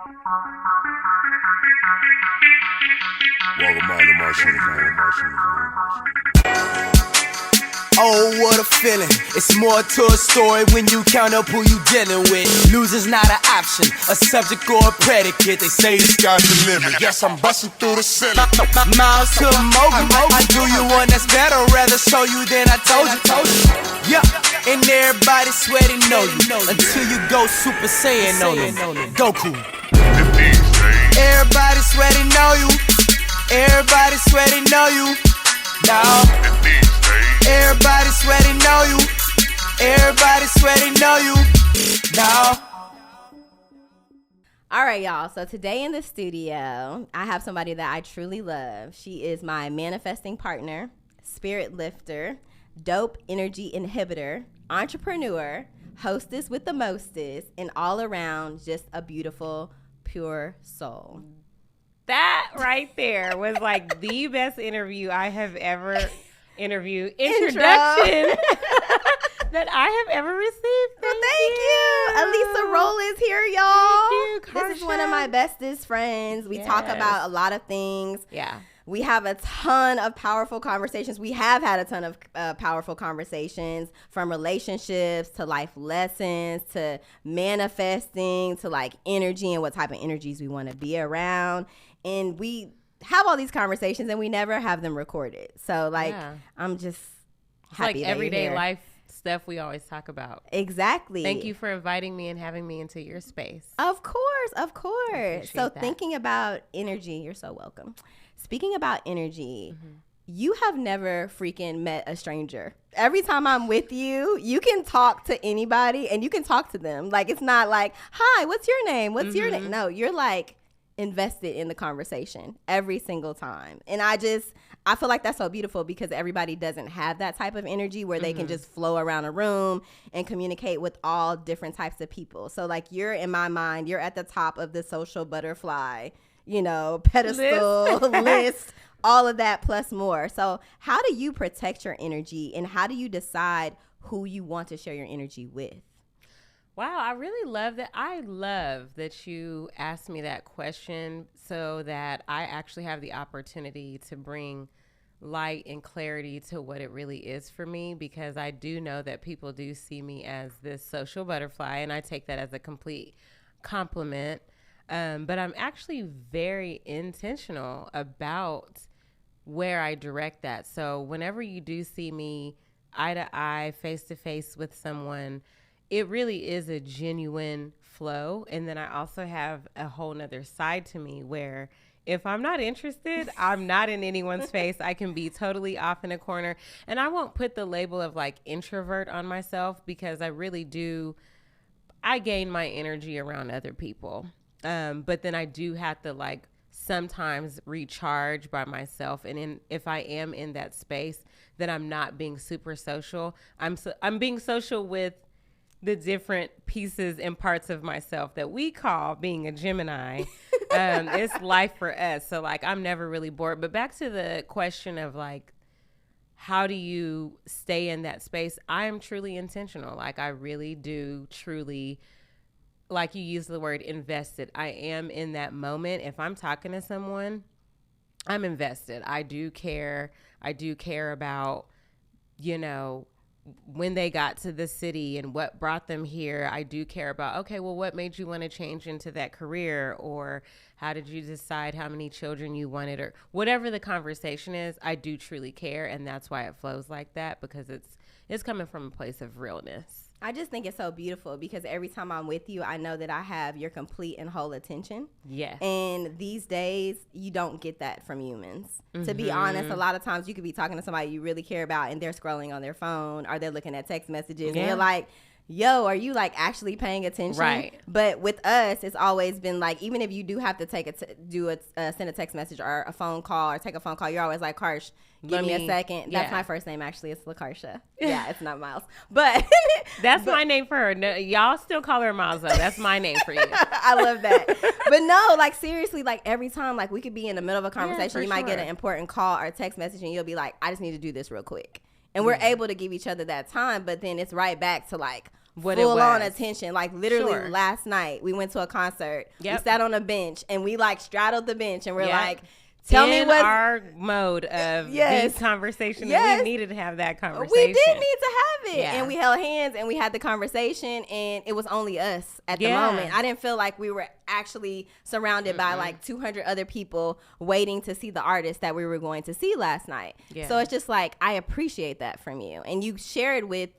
Oh, what a feeling. It's more to a story when you count up who you dealing with. Losing's not an option, a subject or a predicate. They say the sky's the limit. Yes, I'm busting through the ceiling. Miles to Mogul. I do you one that's better, rather show you than I told you. Yeah, and everybody sweating know you until you go Super Saiyan on them. Goku. Everybody sweating know you. Everybody sweating know you. Now. Everybody sweating know you. Everybody sweating know you. Now. All right, y'all. So today in the studio, I have somebody that I truly love. She is my manifesting partner, spirit lifter, dope energy inhibitor, entrepreneur, hostess with the mostest, and all around just a beautiful, pure soul. That right there was like the best interview I have ever introduction that I have ever received. Thank you. Alisa Rolle is here, y'all. Thank you, this is one of my bestest friends. We talk about a lot of things. Yeah. We have a ton of powerful conversations. We have had a ton of powerful conversations, from relationships to life lessons to manifesting to like energy and what type of energies we want to be around. And we have all these conversations and we never have them recorded. So like, I'm just happy. Like everyday life stuff we always talk about. Exactly. Thank you for inviting me and having me into your space. Of course, of course. So that. Thinking about energy, you're so welcome. Speaking about energy, you have never freaking met a stranger. Every time I'm with you, you can talk to anybody and you can talk to them. Like, it's not like, hi, what's your name? What's your name? No, you're like invested in the conversation every single time. And I feel like that's so beautiful because everybody doesn't have that type of energy where they can just flow around a room and communicate with all different types of people. So like, you're, in my mind, you're at the top of the social butterfly, pedestal list, all of that plus more. So how do you protect your energy and how do you decide who you want to share your energy with? Wow, I really love that. I love that you asked me that question so that I actually have the opportunity to bring light and clarity to what it really is for me, because I do know that people do see me as this social butterfly, and I take that as a complete compliment. But I'm actually very intentional about where I direct that. So whenever you do see me eye to eye, face to face with someone, it really is a genuine flow. And then I also have a whole nother side to me where if I'm not interested, I'm not in anyone's face. I can be totally off in a corner. And I won't put the label of like introvert on myself because I really do. I gain my energy around other people. But then I do have to like sometimes recharge by myself. And if I am in that space, then I'm not being super social. I'm being social with the different pieces and parts of myself that we call being a Gemini. It's life for us. So like, I'm never really bored. But back to the question of like, how do you stay in that space? I am truly intentional. Like, I really do truly, like you use the word invested. I am in that moment. If I'm talking to someone, I'm invested. I do care. I do care about, when they got to the city and what brought them here. I do care about, okay, well, what made you want to change into that career? Or how did you decide how many children you wanted? Or whatever the conversation is, I do truly care. And that's why it flows like that, because it's coming from a place of realness. I just think it's so beautiful because every time I'm with you, I know that I have your complete and whole attention. Yes. And these days, you don't get that from humans. To be honest, a lot of times you could be talking to somebody you really care about and they're scrolling on their phone or they're looking at text messages and you're like, yo, are you like actually paying attention? Right. But with us, it's always been like, even if you do have to send a text message or a phone call or take a phone call, you're always like, Karsh, give me a second. That's my first name, actually. It's LaKarsha. Yeah, it's not Miles. But that's my name for her. No, y'all still call her Miles, though. That's my name for you. I love that. But no, like seriously, like every time, like we could be in the middle of a conversation, you might get an important call or a text message and you'll be like, I just need to do this real quick. And we're able to give each other that time, but then it's right back to like full on attention. Like literally last night we went to a concert. Yep. We sat on a bench and we like straddled the bench and we're like, tell me what our mode of deep conversation. We needed to have that conversation. We did need to have it. Yeah. And we held hands and we had the conversation and it was only us at the moment. I didn't feel like we were actually surrounded by like 200 other people waiting to see the artist that we were going to see last night. Yeah. So it's just like, I appreciate that from you. And you share it with,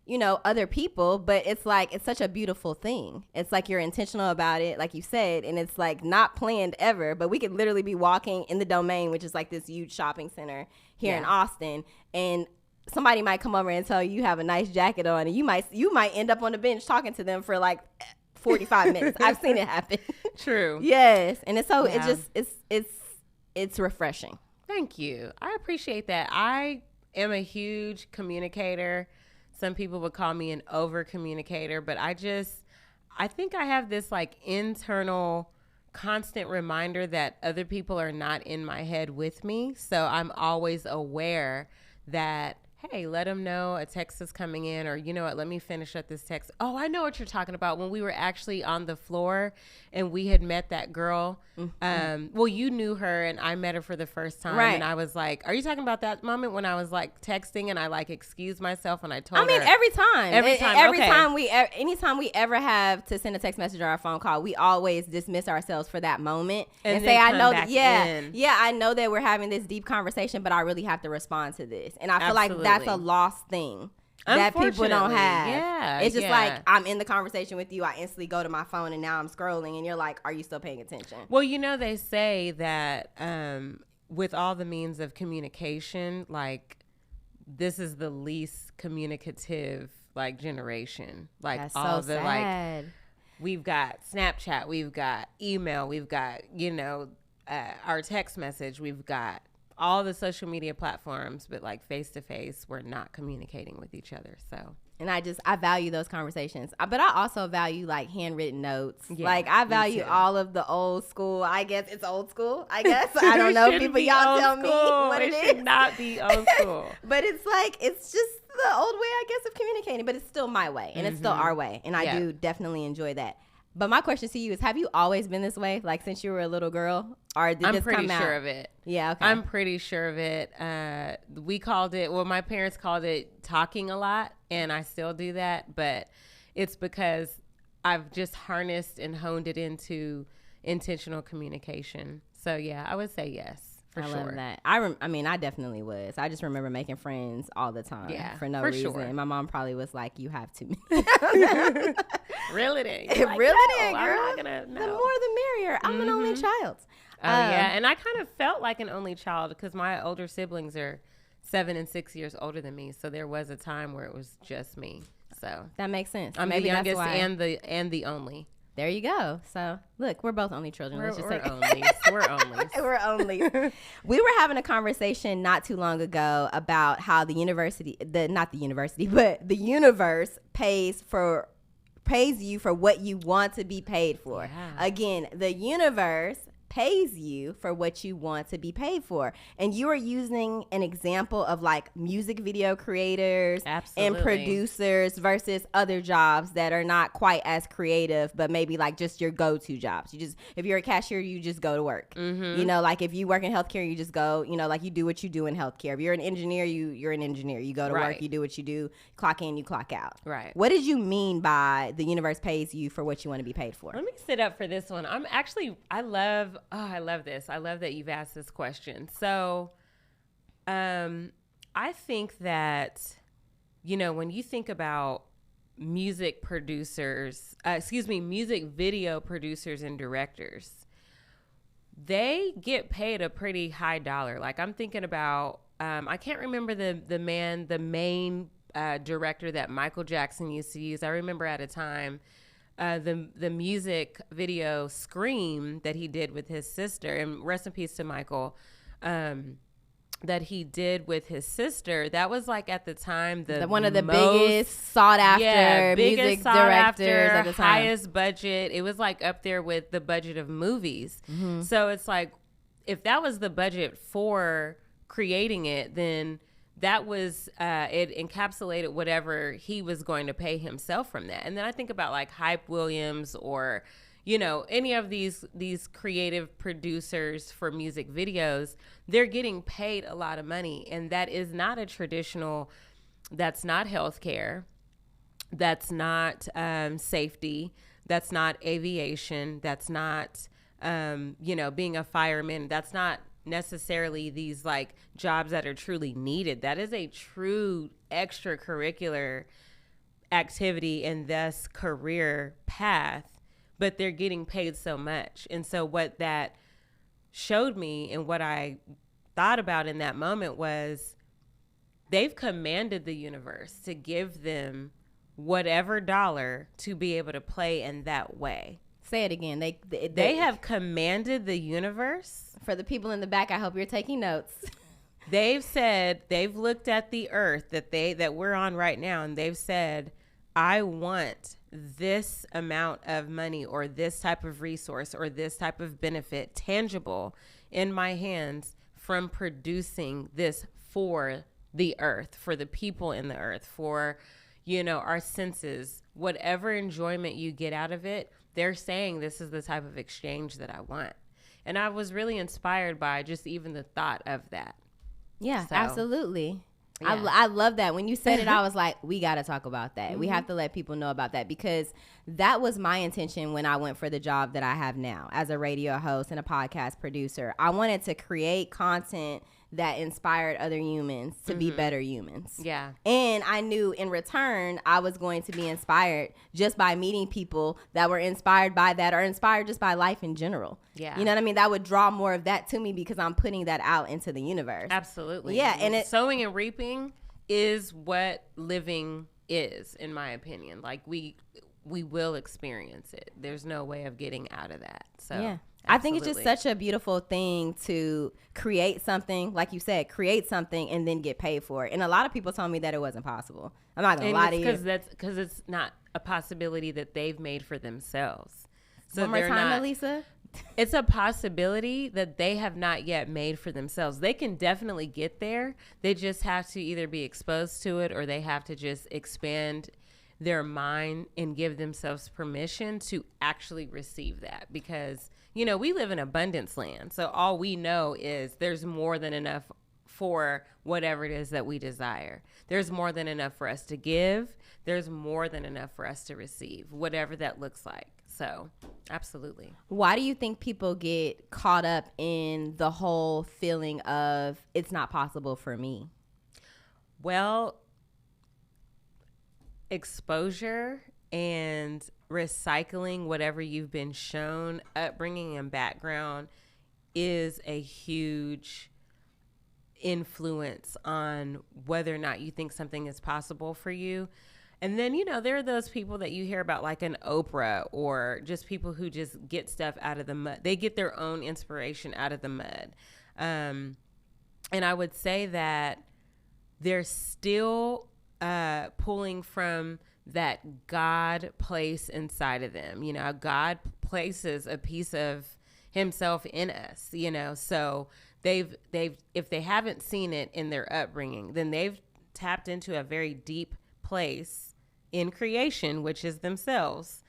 you know, other people, but it's like, it's such a beautiful thing. It's like you're intentional about it, like you said, and it's like not planned ever, but we could literally be walking in the Domain, which is like this huge shopping center here in Austin, and somebody might come over and tell you have a nice jacket on, and you might end up on the bench talking to them for like 45 minutes. I've seen it happen. True. Yes. And it's so, it's refreshing. Thank you. I appreciate that. I am a huge communicator. Some people would call me an over communicator, but I think I have this like internal constant reminder that other people are not in my head with me. So I'm always aware that, hey, let them know a text is coming in, or you know what, let me finish up this text. Oh, I know what you're talking about. When we were actually on the floor and we had met that girl, well, you knew her and I met her for the first time. Right. And I was like, are you talking about that moment when I was like texting and I like excused myself and I told her? Every time. Anytime we ever have to send a text message or a phone call, we always dismiss ourselves for that moment and say, I know that, I know that we're having this deep conversation, but I really have to respond to this. And I feel like that's a lost thing that people don't have. Yeah, it's just like, I'm in the conversation with you, I instantly go to my phone and now I'm scrolling and you're like, are you still paying attention? Well, you know, they say that with all the means of communication, like this is the least communicative like generation. Like that's all so the sad. Like we've got Snapchat, we've got email, we've got, you know, our text message, we've got all the social media platforms, but like face to face, we're not communicating with each other. So, and I value those conversations, but I also value like handwritten notes. Yeah, like I value all of the old school. I guess it's old school. I guess I don't know. People, y'all tell me what it is. Should not be old school. But it's like it's just the old way, I guess, of communicating. But it's still my way, and it's still our way, and I do definitely enjoy that. But my question to you is, have you always been this way, like since you were a little girl? Or did this come out? I'm pretty sure of it. Yeah, okay. I'm pretty sure of it. We called it, well, my parents called it talking a lot, and I still do that. But it's because I've just harnessed and honed it into intentional communication. So, yeah, I would say yes. For sure. Love that. I definitely was. I just remember making friends all the time for no reason. Sure. My mom probably was like, you have to. Really did. It like, really did, girl. I'm not gonna, no. The more the merrier. I'm an only child. Oh, yeah. And I kind of felt like an only child because my older siblings are 7 and 6 years older than me. So there was a time where it was just me. So that makes sense. I'm the youngest and the only. There you go. So, look, we're both only children. Let's just say we're only. We're only. We were having a conversation not too long ago about how the universe pays you for what you want to be paid for. Yeah. Again, the universe pays you for what you want to be paid for. And you are using an example of like music video creators and producers versus other jobs that are not quite as creative, but maybe like just your go-to jobs. If you're a cashier, you just go to work. You know, like if you work in healthcare, you just go, you know, like you do what you do in healthcare. If you're an engineer, you're an engineer. You go to work, you do what you do, clock in, you clock out. Right. What did you mean by the universe pays you for what you want to be paid for? Let me sit up for this one. I love this. I love that you've asked this question. So, I think that, you know, when you think about music video producers and directors, they get paid a pretty high dollar. Like I'm thinking about, I can't remember the main director that Michael Jackson used to use. I remember at a time, the music video Scream that he did with his sister, and rest in peace to Michael, that he did with his sister, that was like at the time one of the biggest sought after music directors at the time. Highest budget. It was like up there with the budget of movies. So it's like, if that was the budget for creating it, then that was it encapsulated whatever he was going to pay himself from that. And then I think about like Hype Williams or, you know, any of these creative producers for music videos. They're getting paid a lot of money, and that is not a traditional, that's not healthcare, that's not safety, that's not aviation, that's not you know, being a fireman, that's not necessarily these like jobs that are truly needed. That is a true extracurricular activity and thus career path, but they're getting paid so much. And so what that showed me and what I thought about in that moment was they've commanded the universe to give them whatever dollar to be able to play in that way. Say it again. They have commanded the universe. For the people in the back, I hope you're taking notes. They've said, they've looked at the earth that we're on right now, and they've said, I want this amount of money or this type of resource or this type of benefit tangible in my hands from producing this for the earth, for the people in the earth, for, you know, our senses, whatever enjoyment you get out of it. They're saying this is the type of exchange that I want. And I was really inspired by just even the thought of that. Yeah, So, absolutely. yeah. I love that. When you said it, I was like, we got to talk about that. We have to let people know about that, because that was my intention when I went for the job that I have now as a radio host and a podcast producer. I wanted to create content that inspired other humans to be better humans. Yeah. And I knew in return, I was going to be inspired just by meeting people that were inspired by that or inspired just by life in general. Yeah. You know what I mean? That would draw more of that to me because I'm putting that out into the universe. Absolutely. Yeah. And sowing and reaping is what living is, in my opinion. Like we will experience it. There's no way of getting out of that. So yeah. Absolutely. I think it's just such a beautiful thing to create something, like you said, create something and then get paid for it. And a lot of people told me that it wasn't possible. I'm not going to lie to you. Because it's not a possibility that they've made for themselves. So One more time, Alisa. It's a possibility that they have not yet made for themselves. They can definitely get there. They just have to either be exposed to it or they have to just expand their mind and give themselves permission to actually receive that. Because, you know, we live in abundance land. So all we know is there's more than enough for whatever it is that we desire. There's more than enough for us to give. There's more than enough for us to receive, whatever that looks like. So, absolutely. Why do you think people get caught up in the whole feeling of it's not possible for me? Well, exposure and recycling whatever you've been shown, upbringing and background is a huge influence on whether or not you think something is possible for you. And then, you know, there are those people that you hear about like an Oprah or just people who just get stuff out of the mud. They get their own inspiration out of the mud. And I would say that they're still pulling from that God place inside of them. You know, God places a piece of himself in us, you know, so they've if they haven't seen it in their upbringing, then they've tapped into a very deep place in creation, which is themselves,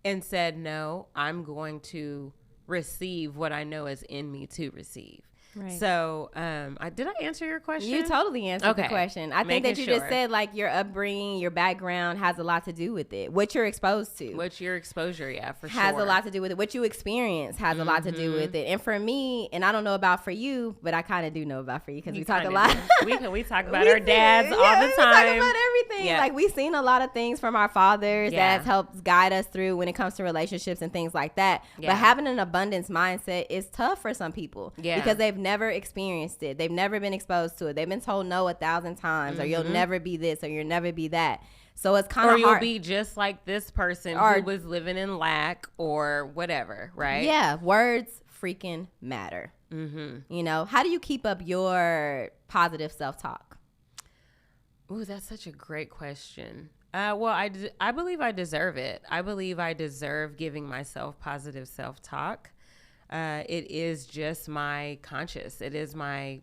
and said, no, I'm going to receive what I know is in me to receive. Right. So, did I answer your question? You totally answered the question. I think that you just said like your upbringing, your background has a lot to do with it. What you're exposed to. What's your exposure? Yeah, for sure. Has a lot to do with it. What you experience has a lot to do with it. And for me, and I don't know about for you, but I kind of do know about for you because we talk a lot. We talk about our dads all the time. We talk about everything. Yeah. Like we've seen a lot of things from our fathers that helps guide us through when it comes to relationships and things like that. Yeah. But having an abundance mindset is tough for some people because they've never experienced it. They've never been exposed to it. They've been told no 1,000 times or you'll never be this or you'll never be that. So it's kind of hard. Or you'll be just like this person who was living in lack or whatever, right? Yeah. Words freaking matter. Mm-hmm. You know, how do you keep up your positive self-talk? Ooh, that's such a great question. Well, I believe I deserve it. I believe I deserve giving myself positive self-talk. It is just my conscious. It's my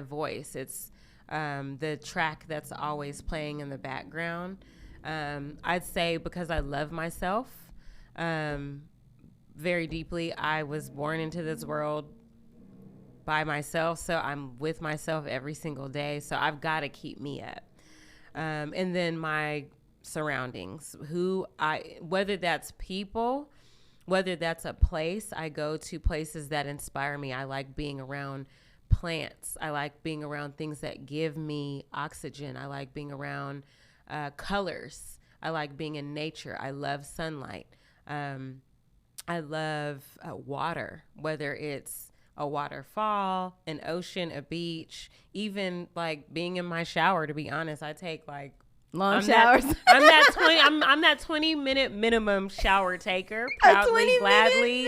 voice. It's the track that's always playing in the background. I'd say because I love myself very deeply. I was born into this world by myself, so I'm with myself every single day. So I've got to keep me up. And then my surroundings, whether that's people, whether that's a place, I go to places that inspire me. I like being around plants. I like being around things that give me oxygen. I like being around colors. I like being in nature. I love sunlight. I love water, whether it's a waterfall, an ocean, a beach, even like being in my shower. To be honest, I take like long showers. I'm that 20-minute minimum shower taker. Proudly, gladly.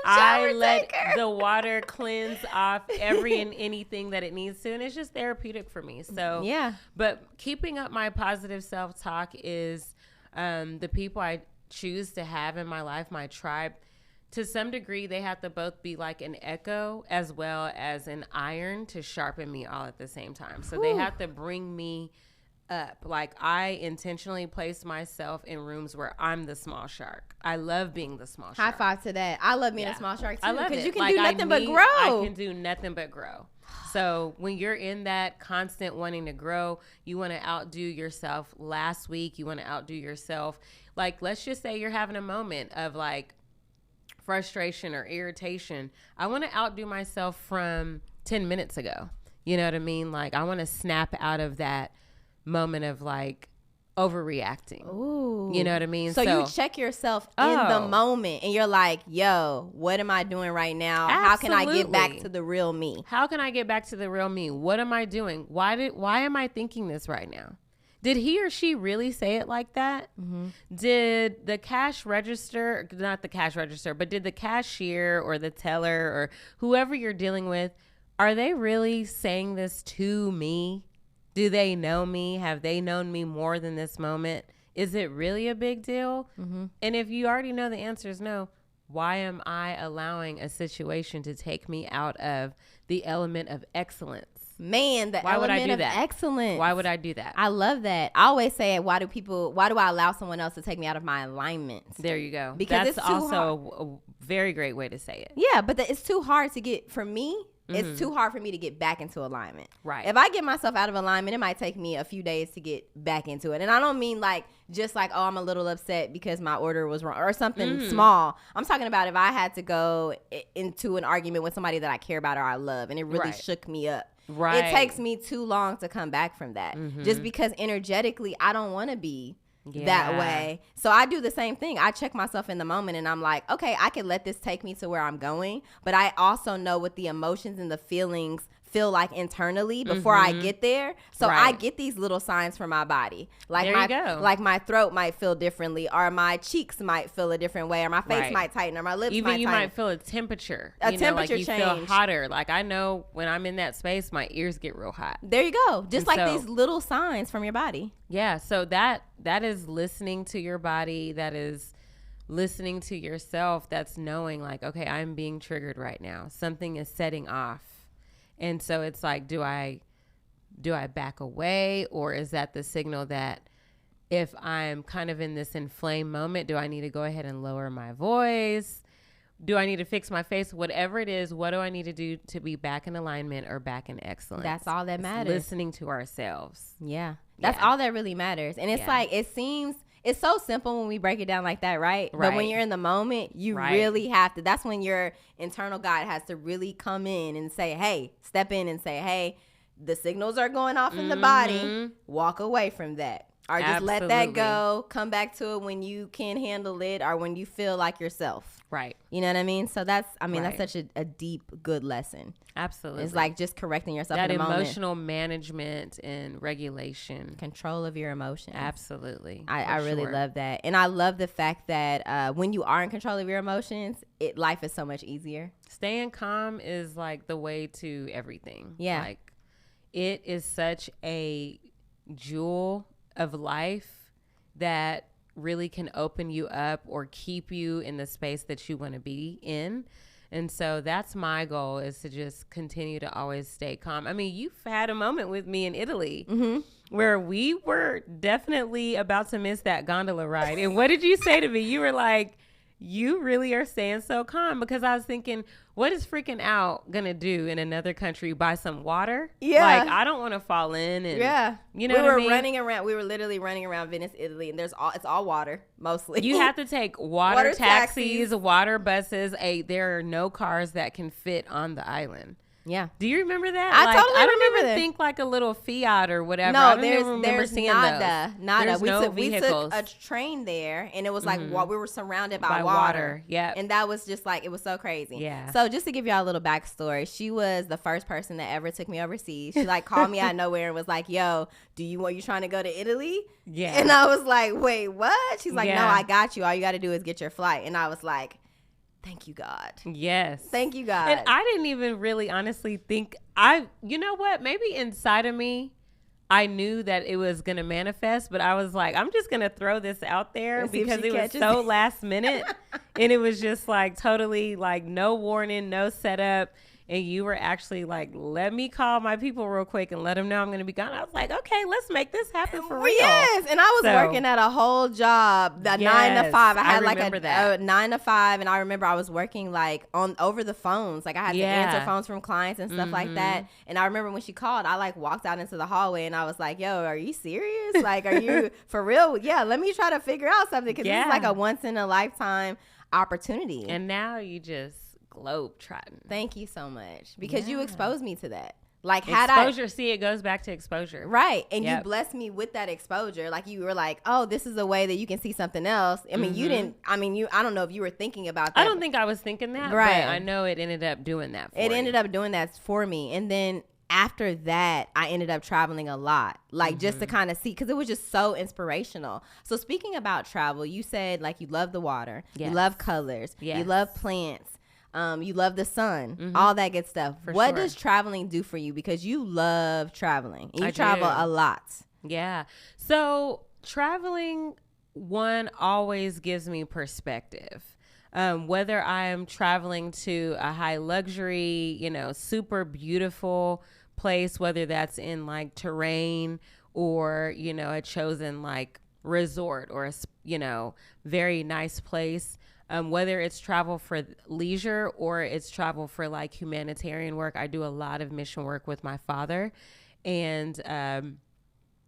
I let the water cleanse off every and anything that it needs to, and it's just therapeutic for me. So yeah. But keeping up my positive self-talk is the people I choose to have in my life, my tribe. To some degree, they have to both be like an echo as well as an iron to sharpen me all at the same time. So they have to bring me up. Like, I intentionally place myself in rooms where I'm the small shark. I love being the small shark. High five to that. I love being a small shark too. I love it. Because you can like, do nothing but grow. I can do nothing but grow. So when you're in that constant wanting to grow, you want to outdo yourself. Last week, you want to outdo yourself. Like, let's just say you're having a moment of like frustration or irritation. I want to outdo myself from 10 minutes ago. You know what I mean? Like, I want to snap out of that moment of like overreacting. Ooh. You know what I mean? So you check yourself in the moment and you're like, yo, what am I doing right now? Absolutely. How can I get back to the real me? How can I get back to the real me? What am I doing? Why am I thinking this right now? Did he or she really say it like that? Mm-hmm. Did the cash register, not the cash register, but did the cashier or the teller or whoever you're dealing with, are they really saying this to me? Do they know me? Have they known me more than this moment? Is it really a big deal? Mm-hmm. And if you already know the answer is no, why am I allowing a situation to take me out of the element of excellence? Man, the element of excellence. Why would I do that? I love that. I always say, why do I allow someone else to take me out of my alignment? There you go. Because that's also a very great way to say it. Yeah, but it's too hard to get, for me, it's too hard for me to get back into alignment. Right. If I get myself out of alignment, it might take me a few days to get back into it. And I don't mean like, just like, oh, I'm a little upset because my order was wrong or something small. I'm talking about if I had to go into an argument with somebody that I care about or I love and it really shook me up. Right. It takes me too long to come back from that. Just because energetically, I don't want to be that way. So I do the same thing. I check myself in the moment and I'm like, okay, I can let this take me to where I'm going. But I also know what the emotions and the feelings feel like internally before I get there. So I get these little signs from my body. Like like my throat might feel differently, or my cheeks might feel a different way, or my face might tighten, or my lips might tighten. You might feel a temperature. Like you change. Feel hotter. Like I know when I'm in that space, my ears get real hot. There you go. Just like these little signs from your body. Yeah. So that is listening to your body. That is listening to yourself. That's knowing like, okay, I'm being triggered right now. Something is setting off. And so it's like, do I back away, or is that the signal that if I'm kind of in this inflamed moment, do I need to go ahead and lower my voice? Do I need to fix my face? Whatever it is, what do I need to do to be back in alignment or back in excellence? That's all that matters. Listening to ourselves. Yeah. That's all that really matters. And it's like, it's so simple when we break it down like that, right? But when you're in the moment, you really have to. That's when your internal guide has to really come in and say, hey, step in and say, hey, the signals are going off in the body. Walk away from that. Or just let that go. Come back to it when you can handle it or when you feel like yourself. Right. You know what I mean? So that's such a deep, good lesson. Absolutely. It's like just correcting yourself that in the moment. Emotional management and regulation. Control of your emotions. Absolutely. I really love that. And I love the fact that when you are in control of your emotions, life is so much easier. Staying calm is like the way to everything. Yeah. Like it is such a jewel of life that really can open you up or keep you in the space that you want to be in. And so that's my goal, is to just continue to always stay calm. I mean, you've had a moment with me in Italy where we were definitely about to miss that gondola ride. And what did you say to me? You were like, you really are staying so calm, because I was thinking, what is freaking out gonna do in another country? Buy some water? Yeah. Like, I don't want to fall in. And, you know we what I were mean? running around. We were literally running around Venice, Italy, and it's all water mostly. You have to take water taxis, water buses. There are no cars that can fit on the island. Yeah. Do you remember that? I totally I don't remember even that. think like a little Fiat or whatever. No, I don't even remember there's seeing nada. those. There's We vehicles. took a train there, and it was like while we were surrounded by water. water. Yeah. And that was just like, it was so crazy. Yeah. So just to give y'all a little backstory, she was the first person that ever took me overseas. She like called me out of nowhere and was like, "Yo, you trying to go to Italy?" Yeah. And I was like, "Wait, what?" She's like, Yeah. "No, I got you. All you got to do is get your flight." And I was like, thank you, God. Yes. Thank you, God. And I didn't even really honestly think you know what? Maybe inside of me, I knew that it was going to manifest, but I was like, I'm just going to throw this out there And see if because she it was catches so it. last minute. And it was just like totally like no warning, no setup. And you were actually like, let me call my people real quick and let them know I'm going to be gone. I was like, okay, let's make this happen for real. Yes, and I was working at a whole job, 9 to 5. I had like remember a that. 9 to 5, and I remember I was working like over the phones. Like I had to answer phones from clients and stuff like that. And I remember when she called, I like walked out into the hallway and I was like, "Yo, are you serious? Like, are you for real? Yeah, let me try to figure out something, because this is like a once in a lifetime opportunity." And now you just globe trotting. Thank you so much, because you exposed me to that. Like Exposure, see, it goes back to exposure. Right. And Yep. you blessed me with that exposure. Like you were like, "Oh, this is a way that you can see something else." I mean, you didn't, I don't know if you were thinking about that. I don't think I was thinking that, Right. but I know it ended up doing that for It you. ended up doing that for me. And then after that, I ended up traveling a lot, like just to kind of see, because it was just so inspirational. So speaking about travel, you said like you love the water, you Yes. love colors, you Yes. love plants. You love the sun, all that good stuff. What sure. does traveling do for you? Because you love traveling. And you I travel do. a lot. Yeah. So traveling, one, always gives me perspective. Whether I am traveling to a high luxury, super beautiful place, whether that's in like terrain or, a chosen like resort or a, very nice place. Whether it's travel for leisure or it's travel for like humanitarian work. I do a lot of mission work with my father, and,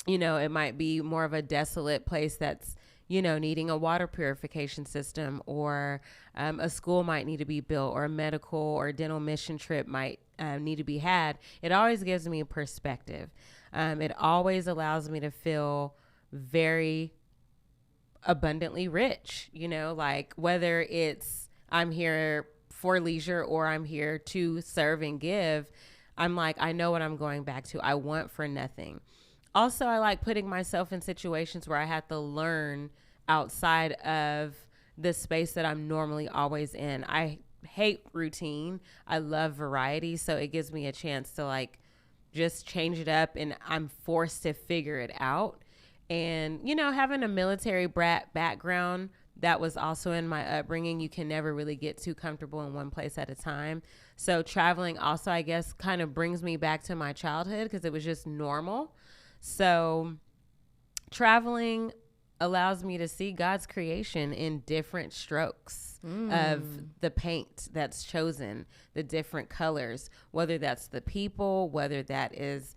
it might be more of a desolate place that's, needing a water purification system, or a school might need to be built, or a medical or dental mission trip might need to be had. It always gives me a perspective. It always allows me to feel very abundantly rich, like whether it's I'm here for leisure or I'm here to serve and give. I'm like, I know what I'm going back to. I want for nothing. Also, I like putting myself in situations where I have to learn outside of the space that I'm normally always in. I hate routine. I love variety. So it gives me a chance to like just change it up, and I'm forced to figure it out. And, having a military brat background, that was also in my upbringing. You can never really get too comfortable in one place at a time. So traveling also, I guess, kind of brings me back to my childhood, because it was just normal. So traveling allows me to see God's creation in different strokes of the paint that's chosen, the different colors, whether that's the people, whether that is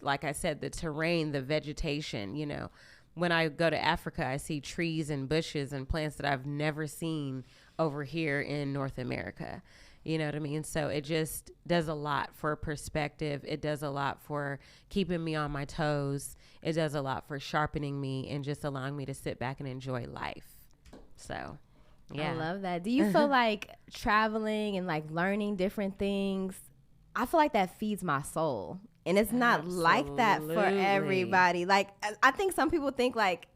like I said, the terrain, the vegetation. When I go to Africa, I see trees and bushes and plants that I've never seen over here in North America. You know what I mean? So it just does a lot for perspective. It does a lot for keeping me on my toes. It does a lot for sharpening me and just allowing me to sit back and enjoy life. So, yeah. I love that. Do you feel like traveling and like learning different things, I feel like that feeds my soul. And it's not like that for everybody. Like, I think some people think like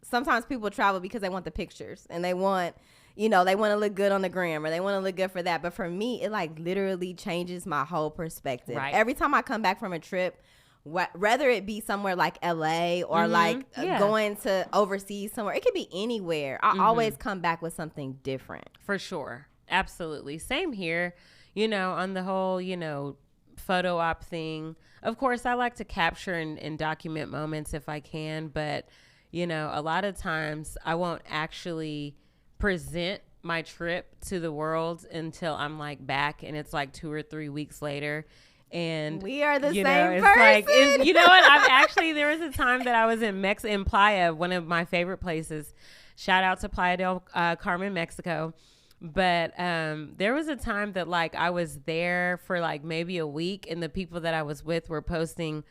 sometimes people travel because they want the pictures and they want, they want to look good on the gram, or they want to look good for that. But for me, it like literally changes my whole perspective. Right. Every time I come back from a trip, whether it be somewhere like LA or going to overseas somewhere, it could be anywhere. I always come back with something different. For sure. Absolutely. Same here, you know, on the whole, you know, photo op thing. Of course, I like to capture and document moments if I can, but, you know, a lot of times I won't actually present my trip to the world until I'm like back and it's like 2 or 3 weeks later. And we are the you same know, it's person. like, you know what? I've actually, there was a time that I was in Playa, one of my favorite places. Shout out to Playa del Carmen, Mexico. But there was a time that like I was there for like maybe a week, and the people that I was with were posting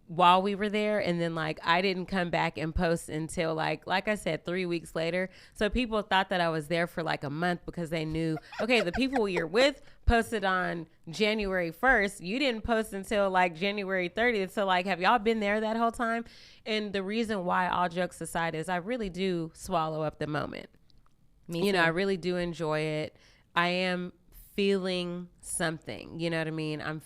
while we were there, and then like I didn't come back and post until like I said 3 weeks later. So people thought that I was there for like a month because they knew, okay, the people you're with posted on January 1st. You didn't post until like January 30th. So like, have y'all been there that whole time? And the reason why, all jokes aside, is I really do swallow up the moment. You know, I really do enjoy it. I am feeling something, you know what I mean? I'm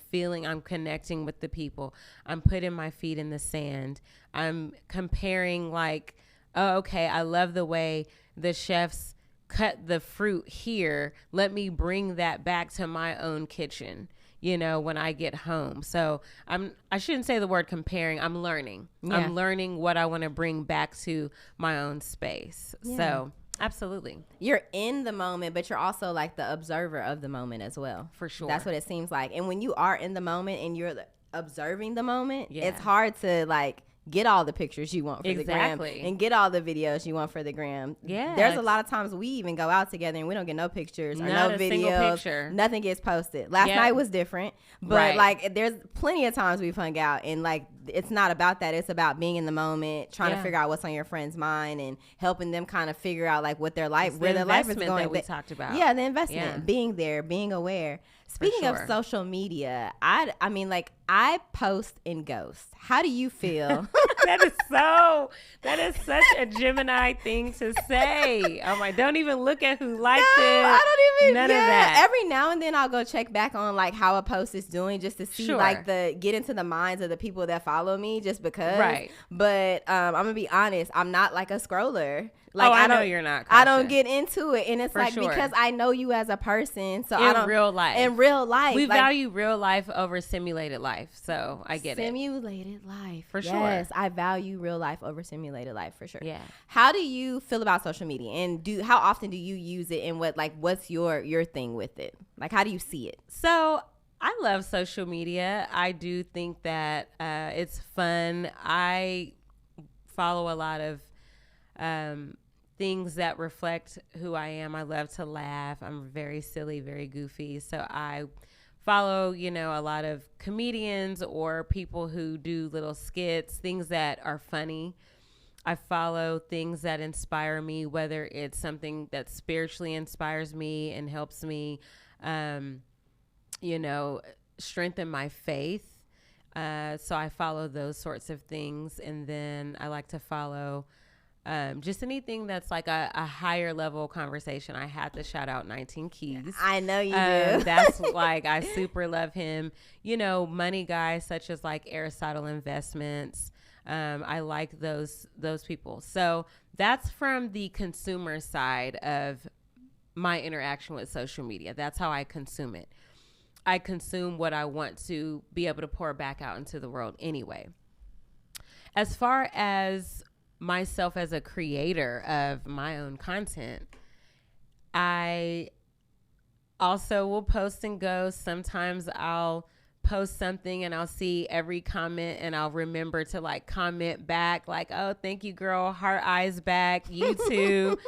connecting with the people. I'm putting my feet in the sand. I'm comparing like, oh, okay, I love the way the chefs cut the fruit here. Let me bring that back to my own kitchen, you know, when I get home. So I shouldn't say the word comparing. I'm learning. Yeah. I'm learning what I want to bring back to my own space. Yeah. So absolutely. You're in the moment, but you're also like the observer of the moment as well. For sure. That's what it seems like. And when you are in the moment and you're observing the moment, it's hard to like get all the pictures you want for the gram and get all the videos you want for the gram. Yeah. There's a lot of times we even go out together and we don't get no pictures or no videos. Nothing gets posted. Last night was different, but like there's plenty of times we've hung out and like it's not about that. It's about being in the moment, trying to figure out what's on your friend's mind and helping them kind of figure out like what their life, where their life is going. That we talked about. Yeah, the investment, being there, being aware. Speaking of social media, I mean, like I post in ghosts. How do you feel? That is such a Gemini thing to say. Oh my, don't even look at who liked it. I don't even. None of that. Every now and then I'll go check back on like how a post is doing just to see like get into the minds of the people that follow me just because. Right. But I'm gonna be honest, I'm not like a scroller. Like I know you're not. I don't get into it, and it's like because I know you as a person. So I don't real life. In real life, we value real life over simulated life. So I get simulated life for sure. Yes, I value real life over simulated life for sure. Yeah. How do you feel about social media, and how often do you use it, and what's your thing with it? Like, how do you see it? So I love social media. I do think that it's fun. I follow a lot of things that reflect who I am. I love to laugh. I'm very silly, very goofy. So I follow, you know, a lot of comedians or people who do little skits, things that are funny. I follow things that inspire me, whether it's something that spiritually inspires me and helps me, you know, strengthen my faith. So I follow those sorts of things. And then I like to follow just anything that's like a higher level conversation. I had to shout out 19 Keys. I know you do. That's like, I super love him. You know, money guys such as like Aristotle Investments. I like those people. So that's from the consumer side of my interaction with social media. That's how I consume it. I consume what I want to be able to pour back out into the world anyway. As far as myself as a creator of my own content, I also will post and go. Sometimes I'll post something and I'll see every comment and I'll remember to like comment back like, oh, thank you, girl. Heart eyes back. You too.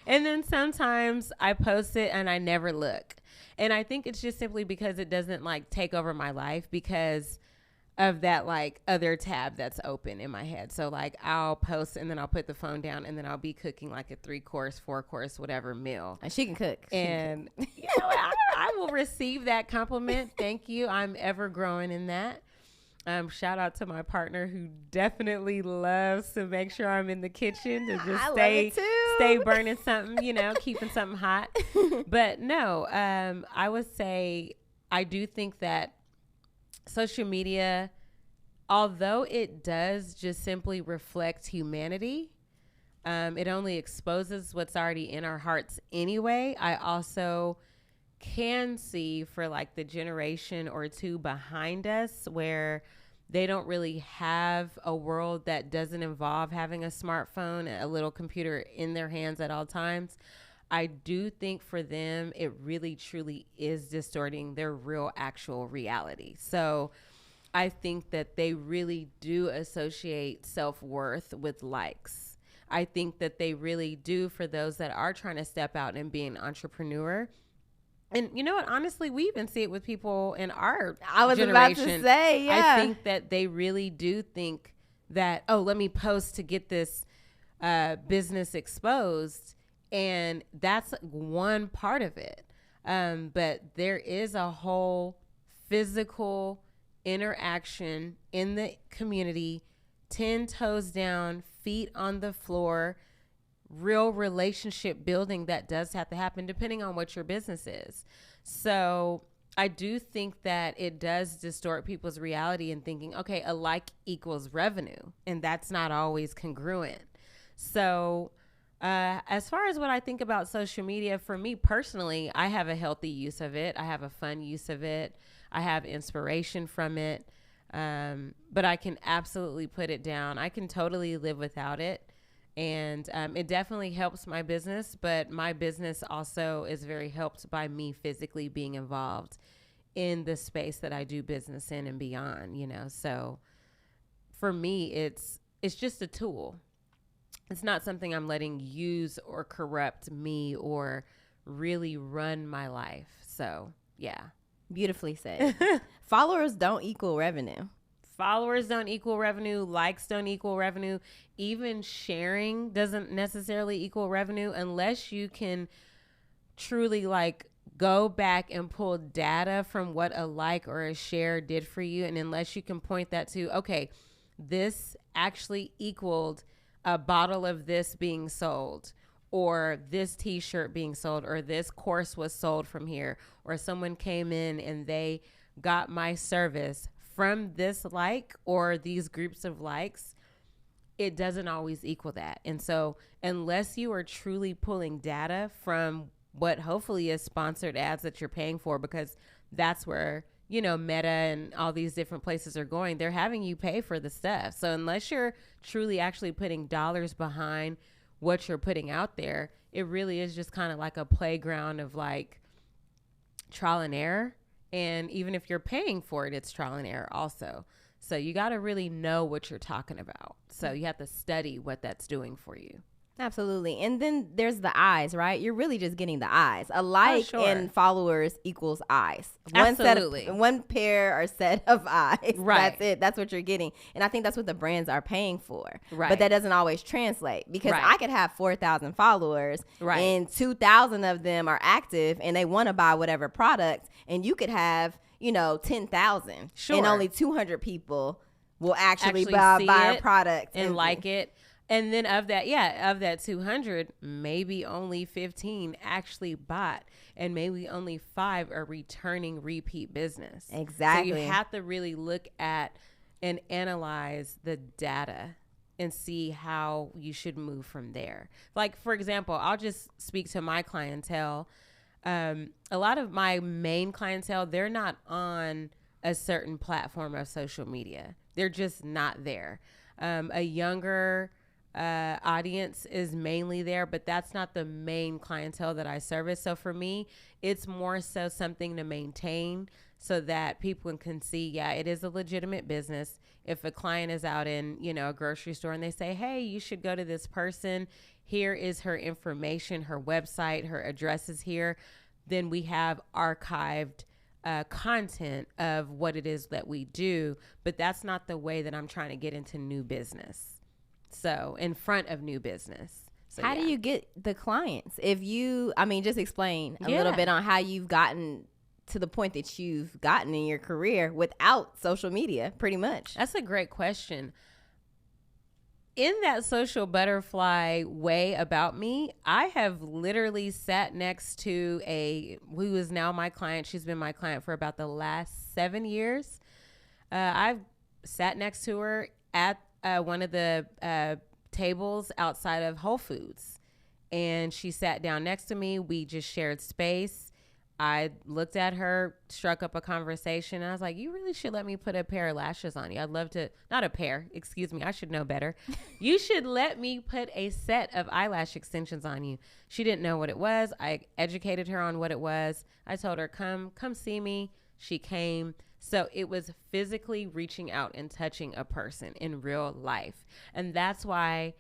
And then sometimes I post it and I never look. And I think it's just simply because it doesn't like take over my life because of that like other tab that's open in my head. So like I'll post and then I'll put the phone down and then I'll be cooking like a 3-course, 4-course, whatever meal. And she can cook. And you know, I will receive that compliment. Thank you. I'm ever growing in that. Shout out to my partner who definitely loves to make sure I'm in the kitchen to just stay burning something, you know, keeping something hot. But no, I would say I do think that social media, although it does just simply reflect humanity, it only exposes what's already in our hearts anyway. I also can see for like the generation or two behind us where they don't really have a world that doesn't involve having a smartphone, a little computer in their hands at all times. I do think for them, it really truly is distorting their real actual reality. So I think that they really do associate self-worth with likes. I think that they really do, for those that are trying to step out and be an entrepreneur. And you know what? Honestly, we even see it with people in our I was generation. about to say, yeah. I think that they really do think that, oh, let me post to get this business exposed. And that's one part of it. But there is a whole physical interaction in the community, 10 toes down, feet on the floor, real relationship building that does have to happen depending on what your business is. So I do think that it does distort people's reality and thinking, okay, a like equals revenue, and that's not always congruent. So as far as what I think about social media, for me personally, I have a healthy use of it. I have a fun use of it. I have inspiration from it. But I can absolutely put it down. I can totally live without it. And it definitely helps my business, but my business also is very helped by me physically being involved in the space that I do business in and beyond, you know. So for me, it's just a tool. It's not something I'm letting use or corrupt me or really run my life. So, yeah. Beautifully said. Followers don't equal revenue. Followers don't equal revenue. Likes don't equal revenue. Even sharing doesn't necessarily equal revenue unless you can truly like go back and pull data from what a like or a share did for you. And unless you can point that to, okay, this actually equaled a bottle of this being sold, or this t-shirt being sold, or this course was sold from here, or someone came in and they got my service from this like or these groups of likes, it doesn't always equal that. And so unless you are truly pulling data from what hopefully is sponsored ads that you're paying for, because that's where, you know, Meta and all these different places are going, they're having you pay for the stuff. So unless you're truly actually putting dollars behind what you're putting out there, it really is just kind of like a playground of like trial and error. And even if you're paying for it, it's trial and error also. So you got to really know what you're talking about. So you have to study what that's doing for you. Absolutely. And then there's the eyes, right? You're really just getting the eyes. A like sure. and followers equals eyes. Absolutely. One pair or set of eyes. Right. That's it. That's what you're getting. And I think that's what the brands are paying for. Right. But that doesn't always translate, because Right. I could have 4,000 followers, Right. and 2,000 of them are active and they want to buy whatever product. And you could have, 10,000. Sure. And only 200 people will actually see buy it a product and like it. And then of that 200, maybe only 15 actually bought, and maybe only 5 are returning repeat business. Exactly. So you have to really look at and analyze the data and see how you should move from there. Like, for example, I'll just speak to my clientele. A lot of my main clientele, they're not on a certain platform of social media. They're just not there. A younger audience is mainly there, but that's not the main clientele that I service. So for me, it's more so something to maintain so that people can see, yeah, it is a legitimate business. If a client is out in, a grocery store and they say, hey, you should go to this person, here is her information, her website, her address is here, then we have archived content of what it is that we do. But that's not the way that I'm trying to get into new business. So in front of new business. So how do you get the clients? Just explain a Yeah. little bit on how you've gotten to the point that you've gotten in your career without social media, pretty much. That's a great question. In that social butterfly way about me, I have literally sat next to who is now my client. She's been my client for about the last 7 years. I've sat next to her at one of the tables outside of Whole Foods, and she sat down next to me. We just shared space. I looked at her, struck up a conversation. And I was like, you really should let me put a pair of lashes on you. I'd love to, not a pair, excuse me. I should know better. You should let me put a set of eyelash extensions on you. She didn't know what it was. I educated her on what it was. I told her, come see me. She came. So it was physically reaching out and touching a person in real life. And that's why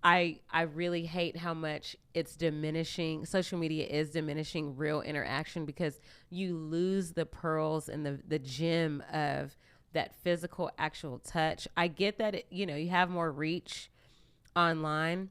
I really hate how much it's diminishing. Social media is diminishing real interaction because you lose the pearls and the gem of that physical actual touch. I get that, you have more reach online,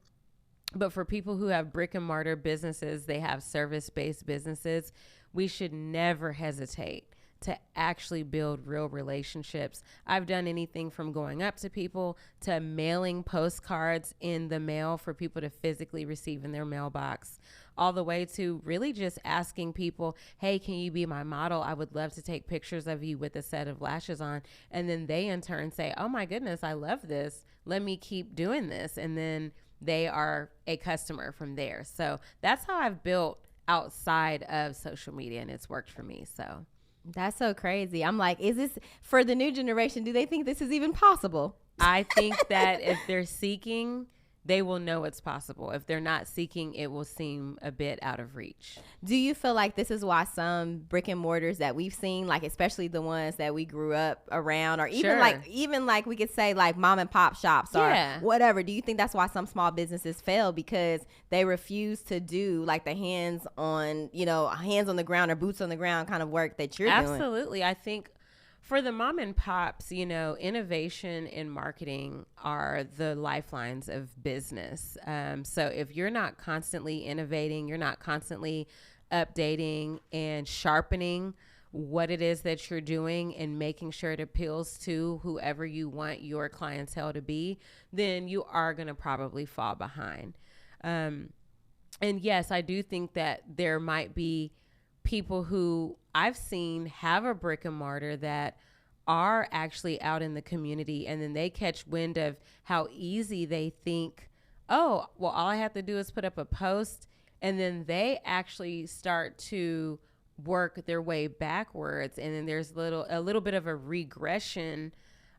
but for people who have brick and mortar businesses, they have service-based businesses, we should never hesitate to actually build real relationships. I've done anything from going up to people to mailing postcards in the mail for people to physically receive in their mailbox, all the way to really just asking people, hey, can you be my model? I would love to take pictures of you with a set of lashes on. And then they in turn say, oh my goodness, I love this. Let me keep doing this. And then they are a customer from there. So that's how I've built outside of social media, and it's worked for me. So that's so crazy. I'm like, is this for the new generation? Do they think this is even possible? I think that if they're seeking, they will know it's possible. If they're not seeking, it will seem a bit out of reach. Do you feel like this is why some brick and mortars that we've seen, like especially the ones that we grew up around, or even like we could say like mom and pop shops or whatever, do you think that's why some small businesses fail, because they refuse to do like the hands on the ground or boots on the ground kind of work that you're doing? Absolutely. I think for the mom and pops, innovation and marketing are the lifelines of business. So if you're not constantly innovating, you're not constantly updating and sharpening what it is that you're doing and making sure it appeals to whoever you want your clientele to be, then you are going to probably fall behind. And yes, I do think that there might be people who I've seen have a brick and mortar that are actually out in the community, and then they catch wind of how easy they think, oh, well, all I have to do is put up a post, and then they actually start to work their way backwards, and then there's a little bit of a regression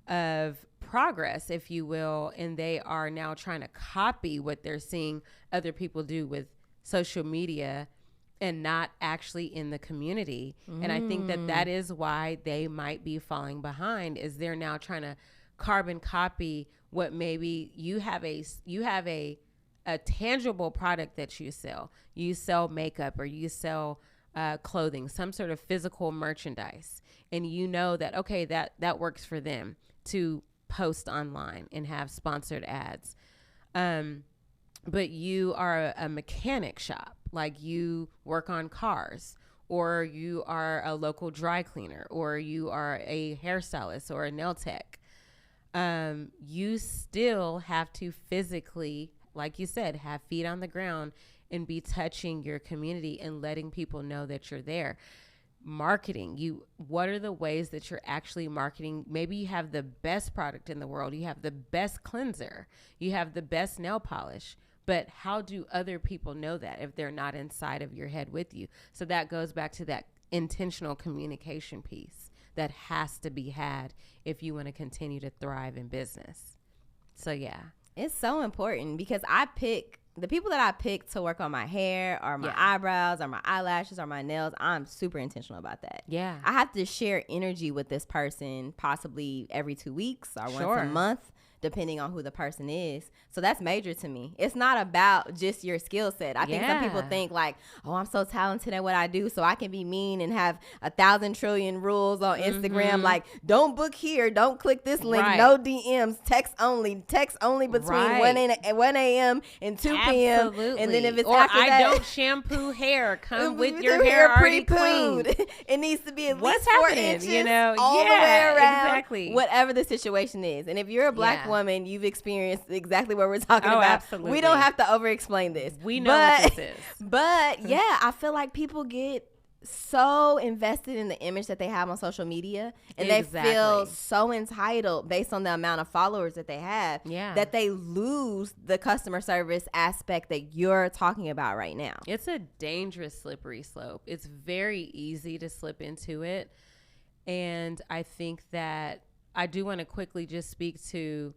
of progress, if you will, and they are now trying to copy what they're seeing other people do with social media and not actually in the community. And I think that is why they might be falling behind, is they're now trying to carbon copy what maybe you have a tangible product that you sell. You sell makeup, or you sell clothing, some sort of physical merchandise. And that, okay, that works for them to post online and have sponsored ads. But you are a mechanic shop, like you work on cars, or you are a local dry cleaner, or you are a hairstylist or a nail tech. You still have to physically, like you said, have feet on the ground and be touching your community and letting people know that you're there. Marketing, what are the ways that you're actually marketing? Maybe you have the best product in the world. You have the best cleanser. You have the best nail polish. But how do other people know that if they're not inside of your head with you? So that goes back to that intentional communication piece that has to be had if you want to continue to thrive in business. So, yeah. It's so important, because the people that I pick to work on my hair or my eyebrows or my eyelashes or my nails, I'm super intentional about that. Yeah. I have to share energy with this person possibly every 2 weeks or once a month, depending on who the person is. So that's major to me. It's not about just your skill set. I think some people think like, oh, I'm so talented at what I do, so I can be mean and have 1,000 trillion rules on Instagram. Like, don't book here, don't click this link, no DMs, text only between 1 a.m. and 2 p.m. And then if it's after that, I don't shampoo hair, come with your hair already cleaned. It needs to be at least 4 inches all the way around, exactly. whatever the situation is. And if you're a black woman, you've experienced exactly what we're talking about. Absolutely. We don't have to over explain this. We know what this is. But yeah, I feel like people get so invested in the image that they have on social media, and they feel so entitled based on the amount of followers that they have, that they lose the customer service aspect that you're talking about right now. It's a dangerous slippery slope. It's very easy to slip into it. And I think that I do want to quickly just speak to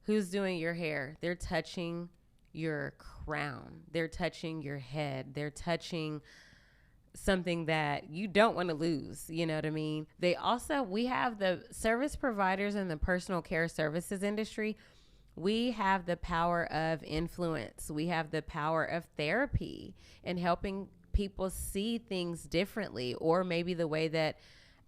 who's doing your hair. They're touching your crown. They're touching your head. They're touching something that you don't want to lose. You know what I mean? We have the service providers in the personal care services industry. We have the power of influence. We have the power of therapy and helping people see things differently, or maybe the way that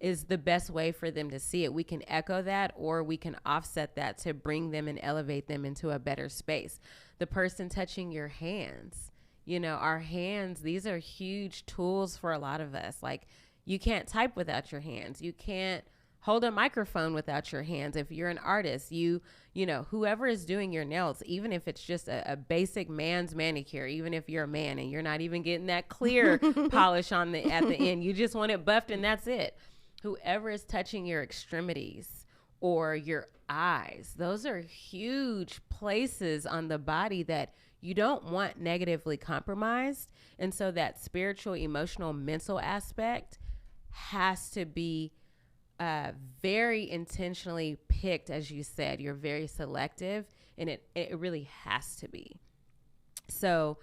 is the best way for them to see it. We can echo that, or we can offset that to bring them and elevate them into a better space. The person touching your hands, our hands, these are huge tools for a lot of us. Like, you can't type without your hands. You can't hold a microphone without your hands. If you're an artist, whoever is doing your nails, even if it's just a basic man's manicure, even if you're a man and you're not even getting that clear polish at the end, you just want it buffed and that's it. Whoever is touching your extremities or your eyes, those are huge places on the body that you don't want negatively compromised. And so that spiritual, emotional, mental aspect has to be very intentionally picked. As you said, you're very selective, and it really has to be. So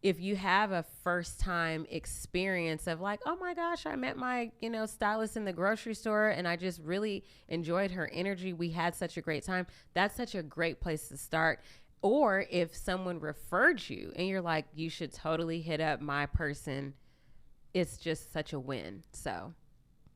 if you have a first time experience of like, oh my gosh, I met my, stylist in the grocery store and I just really enjoyed her energy, we had such a great time, that's such a great place to start. Or if someone referred you and you're like, you should totally hit up my person, it's just such a win. So,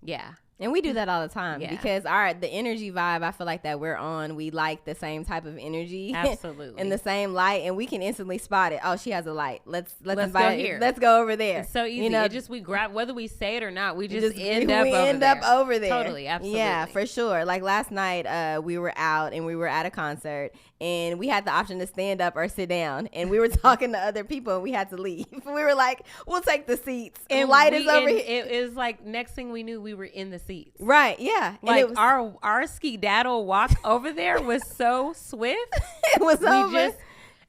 yeah. And we do that all the time because the energy vibe, I feel like that we're on, we like the same type of energy. Absolutely. In the same light, and we can instantly spot it. Oh, she has a light. Let's invite go here. Let's go over there. It's so easy. We grab, whether we say it or not, we end up over there. Totally. Absolutely. Yeah, for sure. Like last night, we were out and we were at a concert and we had the option to stand up or sit down, and we were talking to other people and we had to leave. We were like, we'll take the seats. And light is over here. It was like next thing we knew, we were in the seats. Right, yeah. Like our skedaddle walk over there was so swift. It was over.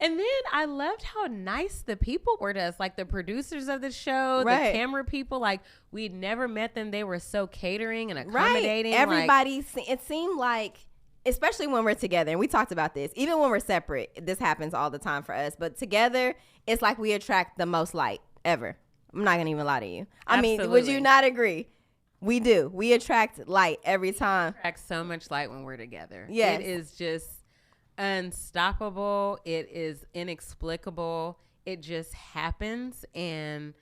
And then I loved how nice the people were to us, like the producers of the show, the camera people. Like, we'd never met them. They were so catering and accommodating. Right. Everybody, it seemed like, especially when we're together, and we talked about this, even when we're separate, this happens all the time for us. But together, it's like we attract the most light ever. I'm not going to even lie to you. Absolutely. I mean, would you not agree? We do. We attract light every time. We attract so much light when we're together. Yes. It is just unstoppable. It is inexplicable. It just happens, and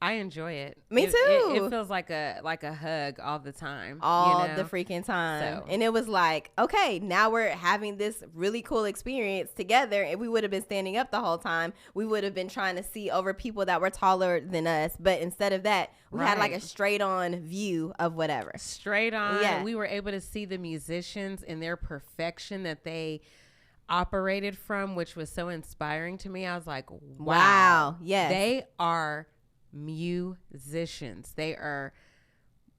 I enjoy it. Me too. It feels like a hug all the time. All the freaking time. So. And it was like, okay, now we're having this really cool experience together. If we would have been standing up the whole time, we would have been trying to see over people that were taller than us. But instead of that, we had like a straight on view of whatever. Straight on. Yeah. We were able to see the musicians in their perfection that they operated from, which was so inspiring to me. I was like, wow. Yes. They are musicians. They are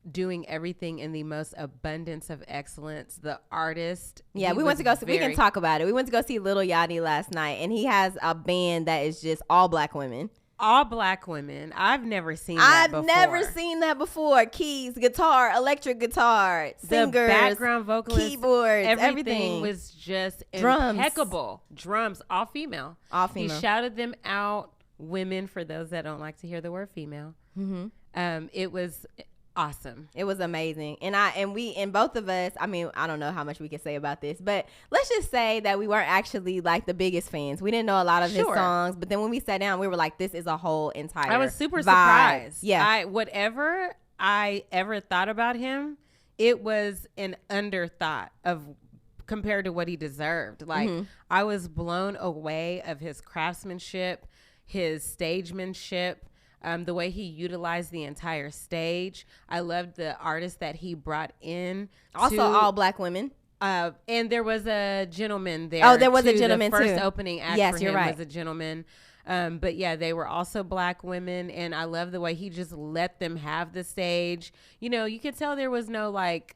doing everything in the most abundance of excellence. The artist. Yeah, we went to go see, we can talk about it. We went to go see Lil Yachty last night, and he has a band that is just all black women. All black women. I've never seen that before. I've never seen that before. Keys, guitar, electric guitar, singers, the background vocalists, keyboards, everything was just drums. Impeccable. Drums, all female. All female. He shouted them out. Women, for those that don't like to hear the word female. Mm-hmm. It was awesome. It was amazing. And both of us, I mean, I don't know how much we can say about this, but let's just say that we weren't actually like the biggest fans. We didn't know a lot of his songs, but then when we sat down, we were like, this is a whole entire I was super vibe. Surprised. Yeah. Whatever I ever thought about him, it was an underthought of compared to what he deserved. Like, I was blown away of his craftsmanship, his stagemanship, the way he utilized the entire stage. I loved the artists that he brought in. Also all black women. And there was a gentleman there. Oh, there was a gentleman too. The first too. opening act for him was a gentleman. But yeah, they were also Black women. And I love the way he just let them have the stage. You know, you could tell there was no like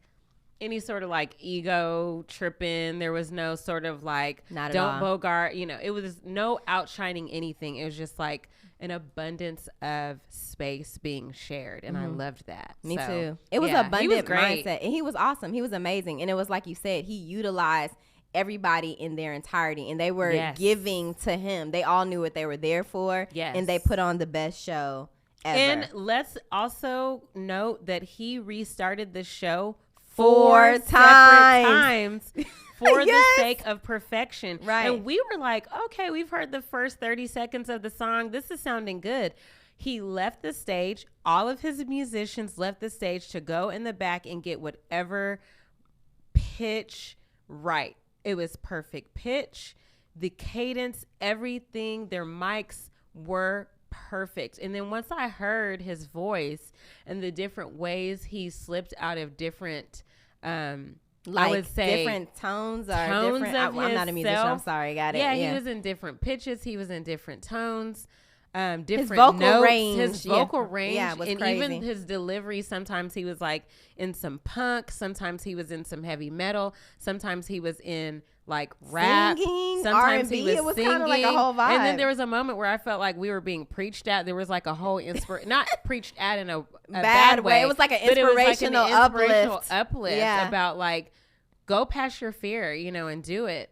any sort of like ego tripping. There was no sort of like, Not at don't all. bogart, you know, it was no outshining anything. It was just like an abundance of space being shared. And I loved that. Me So, too. It was yeah, abundant he was great. mindset. And he was awesome. He was amazing. And it was like you said, he utilized everybody in their entirety. And they were Yes. giving to him. They all knew what they were there for. Yes. And they put on the best show ever. And let's also note that he restarted the show Four separate times. for the Yes. sake of perfection. Right. And we were like, okay, we've heard the first 30 seconds of the song. This is sounding good. He left the stage. All of his musicians left the stage to go in the back and get whatever pitch right. It was perfect pitch, the cadence, everything. Their mics were perfect. And then once I heard his voice and the different ways he slipped out of different, I would say different tones or tones different. of I'm not a musician. I'm himself. sorry. Got it. Yeah, he was in different pitches. He was in different tones. Different vocal notes, range, his yeah. vocal range, Yeah, was and crazy. even his delivery. Sometimes he was like in some punk, sometimes he was in some heavy metal, sometimes he was in like rap, Singing, sometimes R&B. he was It was singing. kinda like a whole vibe. And then there was a moment where I felt like we were being preached at. There was like a whole not preached at in a bad way. It was like an but it was like an inspirational inspirational uplift. uplift Yeah. about like go past your fear, you know, and do it.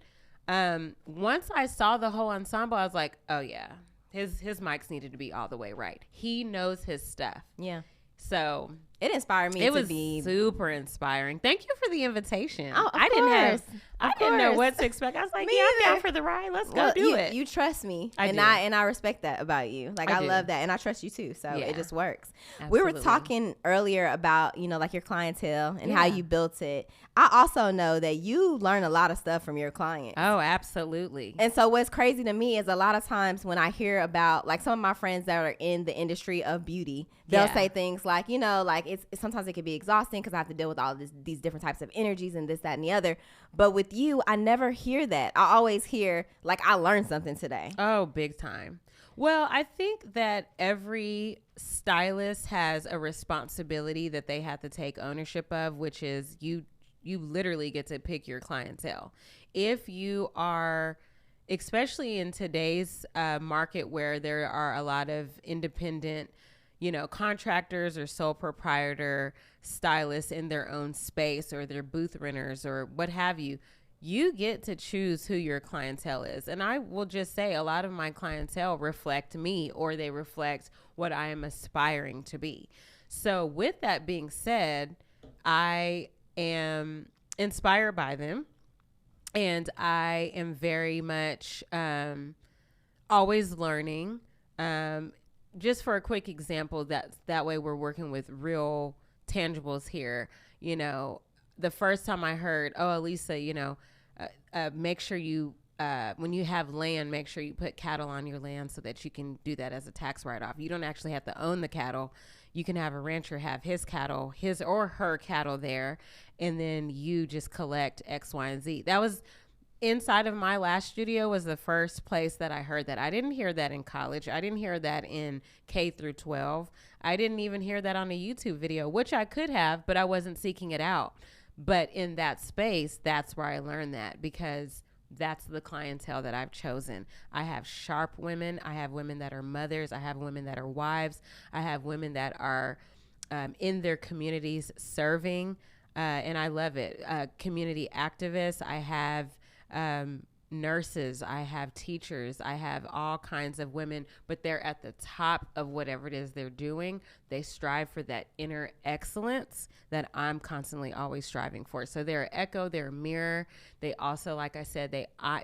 Once I saw the whole ensemble, I was like, oh yeah. His mics needed to be all the way right. He knows his stuff. Yeah. So It inspired me it to was be. super inspiring. Thank you for the invitation. Oh, of I didn't know course. what to expect. I was like, Me yeah, I'm down either. for the ride. Let's go Well, do it. You trust me, I and do. I respect that about you. Like I I do. love that, and I trust you too. So Yeah. it just works. We were Absolutely. talking earlier about like your clientele and how Yeah. you built it. I also know that you learn a lot of stuff from your clients. Oh, absolutely. And so what's crazy to me is a lot of times when I hear about like some of my friends that are in the industry of beauty, they'll Yeah. say things like, like it's sometimes it can be exhausting because I have to deal with all these different types of energies and this, that, and the other. But with you, I never hear that. I always hear like I learned something today. Oh, big time. Well, I think that every stylist has a responsibility that they have to take ownership of, which is you literally get to pick your clientele. If you are, especially in today's market where there are a lot of independent, contractors or sole proprietor stylists in their own space, or their booth renters or what have you, you get to choose who your clientele is. And I will just say a lot of my clientele reflect me, or they reflect what I am aspiring to be. So with that being said, I am inspired by them, and I am very much always learning. Just for a quick example, that way we're working with real tangibles here. The first time I heard, oh, Alisa, make sure you, when you have land, make sure you put cattle on your land so that you can do that as a tax write-off. You don't actually have to own the cattle. You can have a rancher have his cattle, his or her cattle there, and then you just collect X, Y, and Z. That was inside of my last studio, was the first place that I heard that. I didn't hear that in college. I didn't hear that in K through 12. I didn't even hear that on a YouTube video, which I could have, but I wasn't seeking it out. But in that space, that's where I learned that, because that's the clientele that I've chosen. I have sharp women. I have women that are mothers. I have women that are wives. I have women that are in their communities serving, and I love it. Community activists. I have nurses. I have teachers. I have all kinds of women, but they're at the top of whatever it is they're doing. They strive for that inner excellence that I'm constantly always striving for. So they're an echo, they're a mirror. They also, like I said,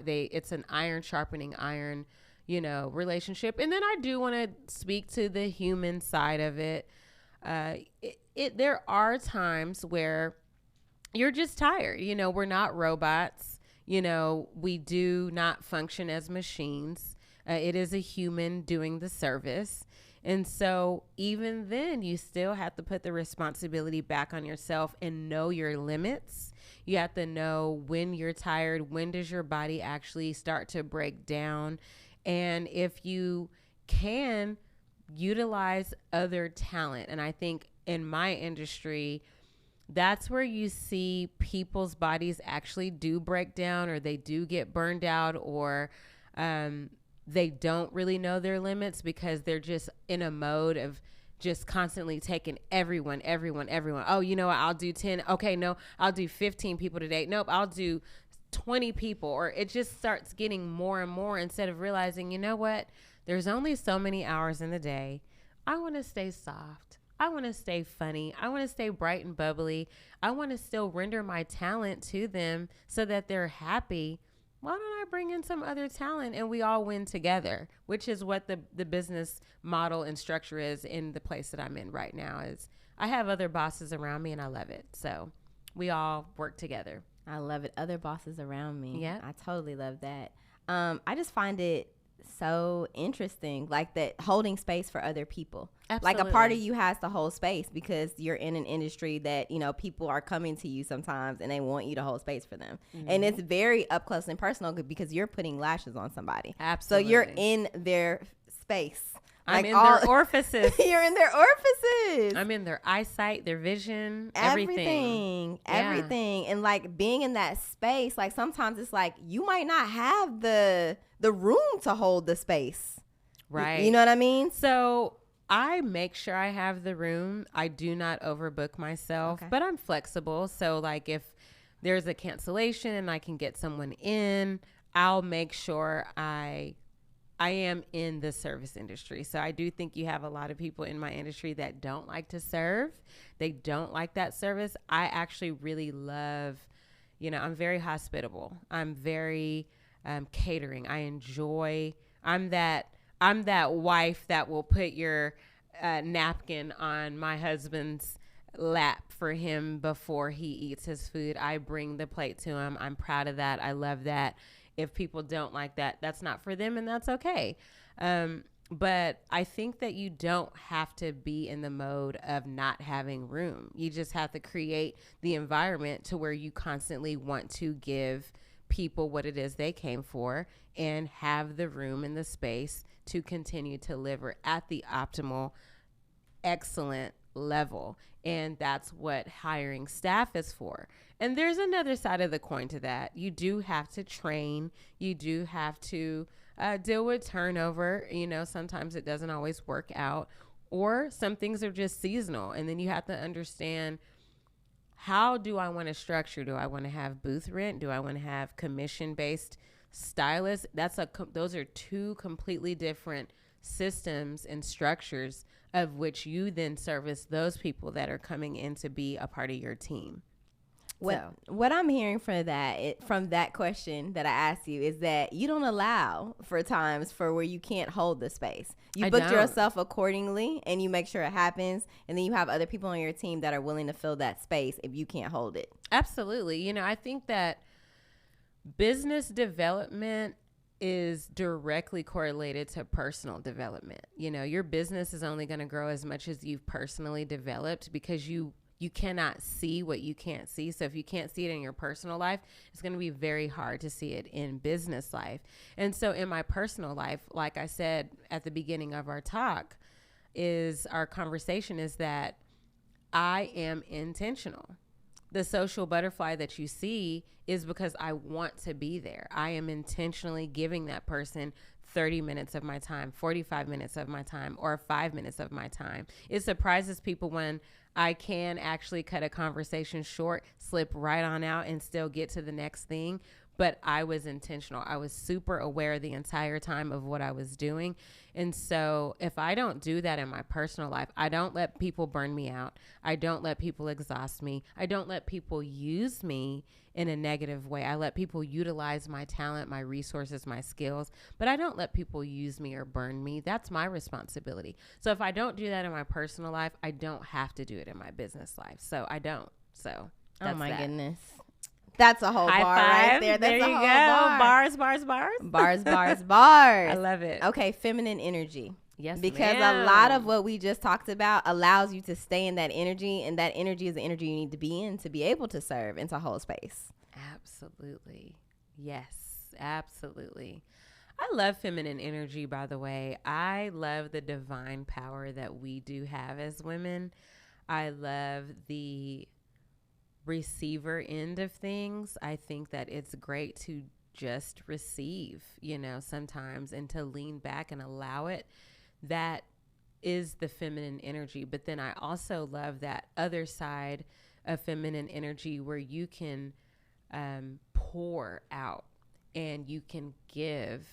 it's an iron sharpening iron, relationship. And then I do want to speak to the human side of it. There are times where you're just tired. We're not robots. We do not function as machines. It is a human doing the service. And so even then, you still have to put the responsibility back on yourself and know your limits. You have to know when you're tired, when does your body actually start to break down, And if you can utilize other talent, and I think in my industry, that's where you see people's bodies actually do break down, or they do get burned out, or they don't really know their limits because they're just in a mode of just constantly taking everyone. Oh, you know what? I'll do 10. Okay, no, I'll do 15 people today. Nope, I'll do 20 people. Or it just starts getting more and more instead of realizing, you know what? There's only so many hours in the day. I want to stay soft. I want to stay funny. I want to stay bright and bubbly. I want to still render my talent to them so that they're happy. Why don't I bring in some other talent and we all win together, which is what the business model and structure is in the place that I'm in right now. Is I have other bosses around me and I love it. So we all work together. I love it. Other bosses around me. Yeah. I totally love that. I just find it so interesting, like that holding space for other people. Absolutely. Like a part of you has to hold space because you're in an industry that, you know, people are coming to you sometimes and they want you to hold space for them. Mm-hmm. And it's very up close and personal because you're putting lashes on somebody. Absolutely. So you're in their space. I'm in their orifices. You're in their orifices. I'm in their eyesight, their vision, everything. And like being in that space, like sometimes it's like you might not have the room to hold the space. Right. You know what I mean? So I make sure I have the room. I do not overbook myself, but I'm flexible. So like if there's a cancellation and I can get someone in, I'll make sure I am in the service industry. So I do think you have a lot of people in my industry that don't like to serve. They don't like that service. I actually really love, you know, I'm very hospitable. I'm very catering. I enjoy, I'm that wife that will put your napkin on my husband's lap for him before he eats his food. I bring the plate to him. I'm proud of that. I love that. If people don't like that, that's not for them and that's okay. But I think that you don't have to be in the mode of not having room. You just have to create the environment to where you constantly want to give people what it is they came for and have the room and the space to continue to deliver at the optimal, excellent level. And that's what hiring staff is for. And there's another side of the coin to that. You do have to train. You do have to deal with turnover. You know, sometimes it doesn't always work out, or some things are just seasonal. And then you have to understand, how do I want to structure? Do I want to have booth rent? Do I want to have commission-based stylists? Those are two completely different systems and structures of which you then service those people that are coming in to be a part of your team. What I'm hearing from that question that I asked you is that you don't allow for times for where you can't hold the space. You book yourself accordingly and you make sure it happens, and then you have other people on your team that are willing to fill that space if you can't hold it. Absolutely. You know, I think that business development is directly correlated to personal development. You know, your business is only going to grow as much as you've personally developed, because you cannot see what you can't see. So if you can't see it in your personal life, it's going to be very hard to see it in business life. And so in my personal life, like I said at the beginning of our conversation is that I am intentional. The social butterfly that you see is because I want to be there. I am intentionally giving that person 30 minutes of my time, 45 minutes of my time, or 5 minutes of my time. It surprises people when I can actually cut a conversation short, slip right on out, and still get to the next thing. But I was intentional. I was super aware the entire time of what I was doing. And so if I don't do that in my personal life, I don't let people burn me out. I don't let people exhaust me. I don't let people use me in a negative way. I let people utilize my talent, my resources, my skills, but I don't let people use me or burn me. That's my responsibility. So if I don't do that in my personal life, I don't have to do it in my business life. So I don't. So that's goodness. That's a whole High bar five. right there. That's there a you whole go. bar. Bars. Bars. I love it. Okay, feminine energy. Yes, because a lot of what we just talked about allows you to stay in that energy, and that energy is the energy you need to be in to be able to serve and to hold space. Absolutely. Yes, absolutely. I love feminine energy, by the way. I love the divine power that we do have as women. I love the receiver end of things. I think that it's great to just receive, sometimes, and to lean back and allow it. That is the feminine energy. But then I also love that other side of feminine energy where you can pour out and you can give,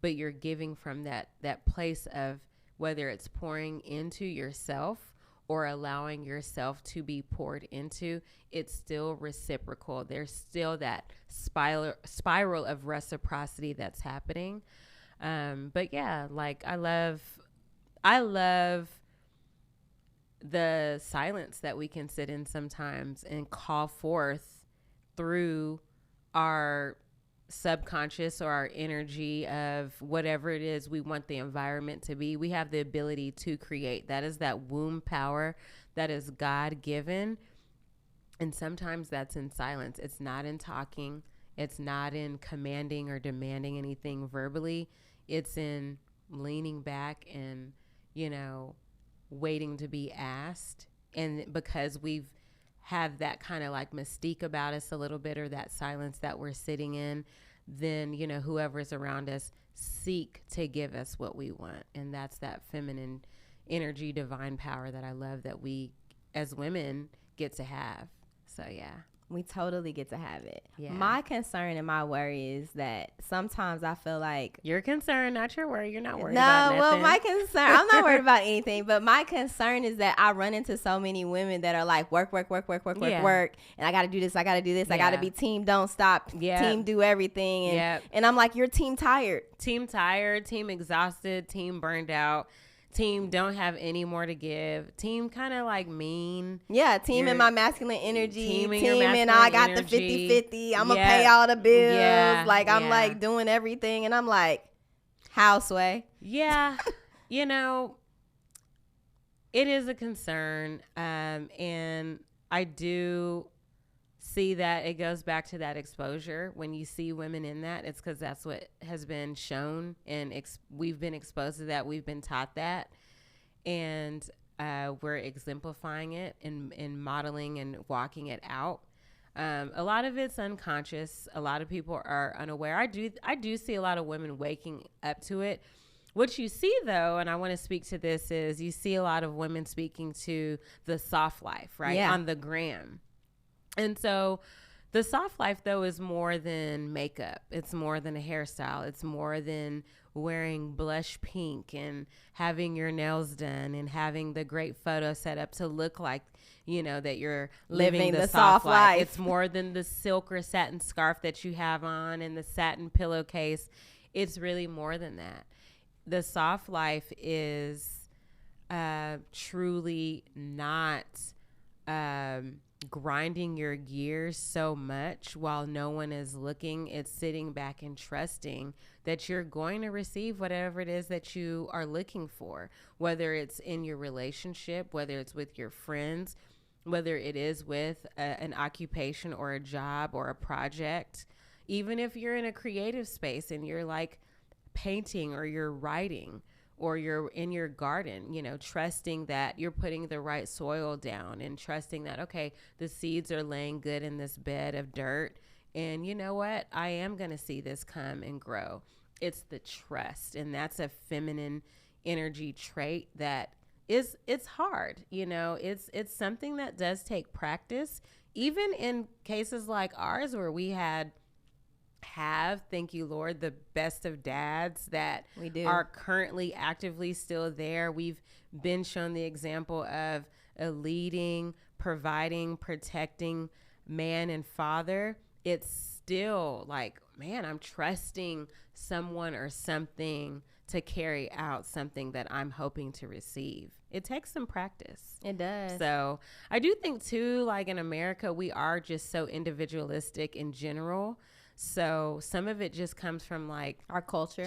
but you're giving from that place of whether it's pouring into yourself or allowing yourself to be poured into. It's still reciprocal. There's still that spiral of reciprocity that's happening. But yeah, like I love the silence that we can sit in sometimes and call forth through our subconscious or our energy of whatever it is we want the environment to be. We have the ability to create. That is that womb power that is God given. And sometimes that's in silence. It's not in talking. It's not in commanding or demanding anything verbally. It's in leaning back and, waiting to be asked. And because we've have that kind of like mystique about us a little bit, or that silence that we're sitting in, then, whoever's around us seek to give us what we want. And that's that feminine energy, divine power that I love that we as women get to have. So, yeah. We totally get to have it. Yeah. My concern and my worry is that sometimes I feel like your concern, not your worry. You're not worried about nothing. Well, my concern, I'm not worried about anything, but my concern is that I run into so many women that are like work, and I got to do this, I got to do this, I got to be team don't stop, team do everything, and I'm like, you're team tired, team exhausted, team burned out. Team don't have any more to give. Team kind of like mean. Yeah, team in my masculine energy. Team and I got energy. The 50-50. I'm going to pay all the bills. Yeah, like, I'm like doing everything. And I'm like, houseway. Yeah. It is a concern. And I do see that it goes back to that exposure. When you see women in that, it's because that's what has been shown, and we've been exposed to that. We've been taught that, and we're exemplifying it and modeling and walking it out. A lot of it's unconscious. A lot of people are unaware. I do see a lot of women waking up to it. What you see, though, and I want to speak to this, is you see a lot of women speaking to the soft life, right, on the gram. And so the soft life, though, is more than makeup. It's more than a hairstyle. It's more than wearing blush pink and having your nails done and having the great photo set up to look like, that you're living the soft life. It's more than the silk or satin scarf that you have on and the satin pillowcase. It's really more than that. The soft life is truly not grinding your gears so much while no one is looking. It's sitting back and trusting that you're going to receive whatever it is that you are looking for, whether it's in your relationship, whether it's with your friends, whether it is with an occupation or a job or a project. Even if you're in a creative space and you're like painting or you're writing or you're in your garden, trusting that you're putting the right soil down and trusting that, okay, the seeds are laying good in this bed of dirt. And you know what? I am going to see this come and grow. It's the trust. And that's a feminine energy trait that it's hard. It's something that does take practice, even in cases like ours where we have, thank you, Lord, the best of dads that we do are currently actively still there. We've been shown the example of a leading, providing, protecting man and father. It's still like, man, I'm trusting someone or something to carry out something that I'm hoping to receive. It takes some practice. It does. So I do think too, like in America, we are just so individualistic in general. So some of it just comes from like our culture,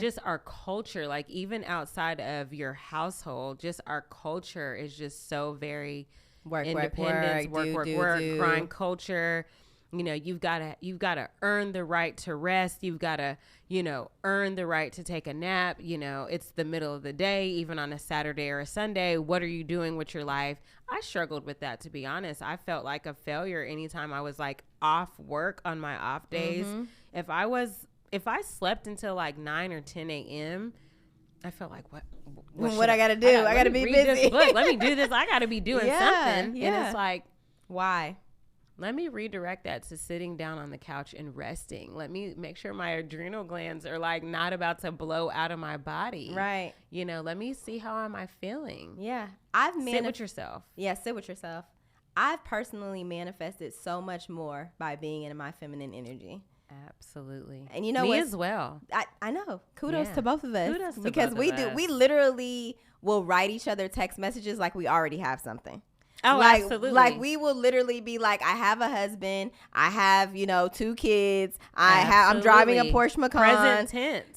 like even outside of your household, just our culture is just so very work, independence, work, grind culture. You know, you've got to earn the right to rest. You've got to, you know, earn the right to take a nap. You know, it's the middle of the day, even on a Saturday or a Sunday. What are you doing with your life? I struggled with that, to be honest. I felt like a failure anytime I was like off work on my off days. If I slept until like 9 or 10 a.m., I felt like, what I got to do? I got to be busy. Let me do this. I got to be doing something. Yeah. And it's like, why? Let me redirect that to sitting down on the couch and resting. Let me make sure my adrenal glands are like not about to blow out of my body. Right. You know, let me see how am I feeling. Yeah. Sit with yourself. Yeah, sit with yourself. I've personally manifested so much more by being in my feminine energy. Absolutely. And you know me as well. I know. Kudos to both of us. Kudos to because both we of do. us. We literally will write each other text messages like we already have something. Oh, like, absolutely. Like we will literally be like, I have a husband. I have, 2 kids. I'm driving a Porsche Macan.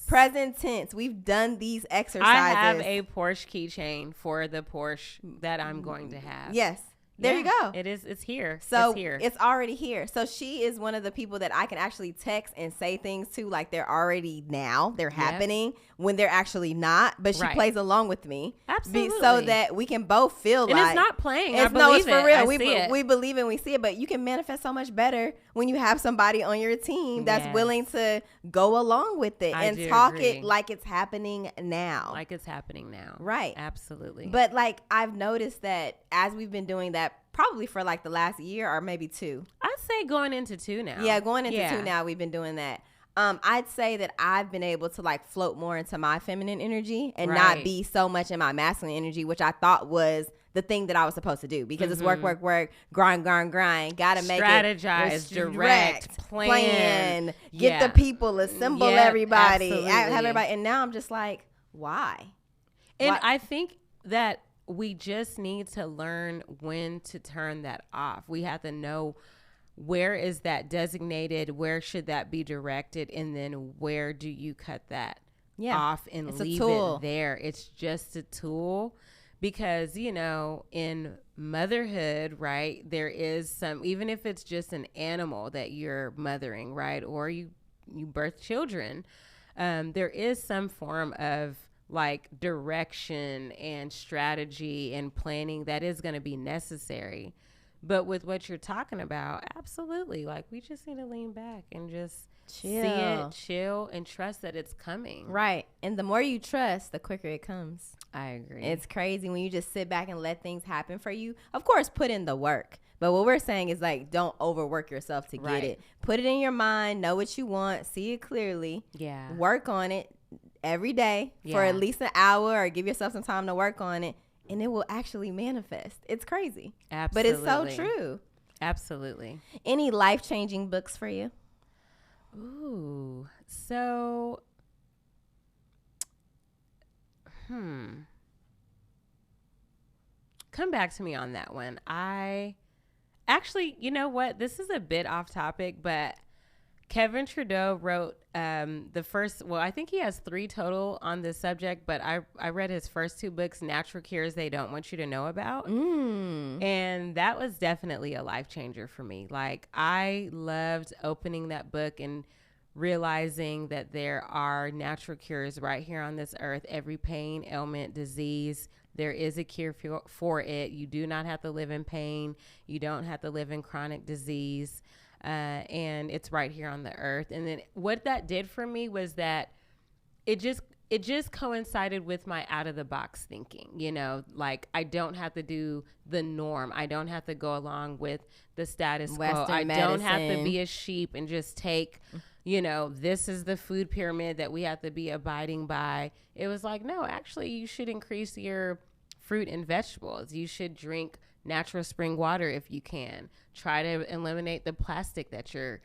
Present tense. We've done these exercises. I have a Porsche keychain for the Porsche that I'm going to have. Yes. There you go. It's here. So it's here. It's already here. So she is one of the people that I can actually text and say things to like they're already now. They're happening when they're actually not. But she plays along with me. Absolutely. So that we can both feel and it's not playing. It's for real. We we believe and we see it. But you can manifest so much better when you have somebody on your team that's willing to go along with it and talk it like it's happening now. Like it's happening now. Right. Absolutely. But like I've noticed that as we've been doing that probably for like the last year or maybe 2. I'd say going into 2 now. Yeah, going into 2 now we've been doing that. I'd say that I've been able to like float more into my feminine energy and not be so much in my masculine energy, which I thought was the thing that I was supposed to do because it's work, grind. Gotta make strategize, direct, plan, get the people, assemble everybody, absolutely. have everybody. And now I'm just like, why? And I think that we just need to learn when to turn that off. We have to know where is that designated, where should that be directed, and then where do you cut that off and leave it there. It's just a tool because, in motherhood, right, there is some, even if it's just an animal that you're mothering, right, or you birth children, there is some form of like direction and strategy and planning that is going to be necessary. But with what you're talking about, absolutely. Like we just need to lean back and just see it, chill, and trust that it's coming. Right. And the more you trust, the quicker it comes. I agree. It's crazy when you just sit back and let things happen for you. Of course, put in the work. But what we're saying is like, don't overwork yourself to get it. Put it in your mind, know what you want, see it clearly. Yeah. Work on it every day for at least an hour or give yourself some time to work on it. And it will actually manifest. It's crazy. Absolutely. But it's so true. Absolutely. Any life-changing books for you? Ooh. So, come back to me on that one. I actually, you know what? This is a bit off topic, but Kevin Trudeau wrote the first, I think he has 3 total on this subject, but I read his first 2 books, Natural Cures They Don't Want You to Know About. And that was definitely a life changer for me. Like I loved opening that book and realizing that there are natural cures right here on this earth. Every pain, ailment, disease, there is a cure for it. You do not have to live in pain. You don't have to live in chronic disease. And it's right here on the earth. And then what that did for me was that it just coincided with my out of the box thinking, like I don't have to do the norm. I don't have to go along with the status quo. I don't have to be a sheep and just take, this is the food pyramid that we have to be abiding by. It was like, no, actually you should increase your fruit and vegetables. You should drink natural spring water if you can. Try to eliminate the plastic that you're,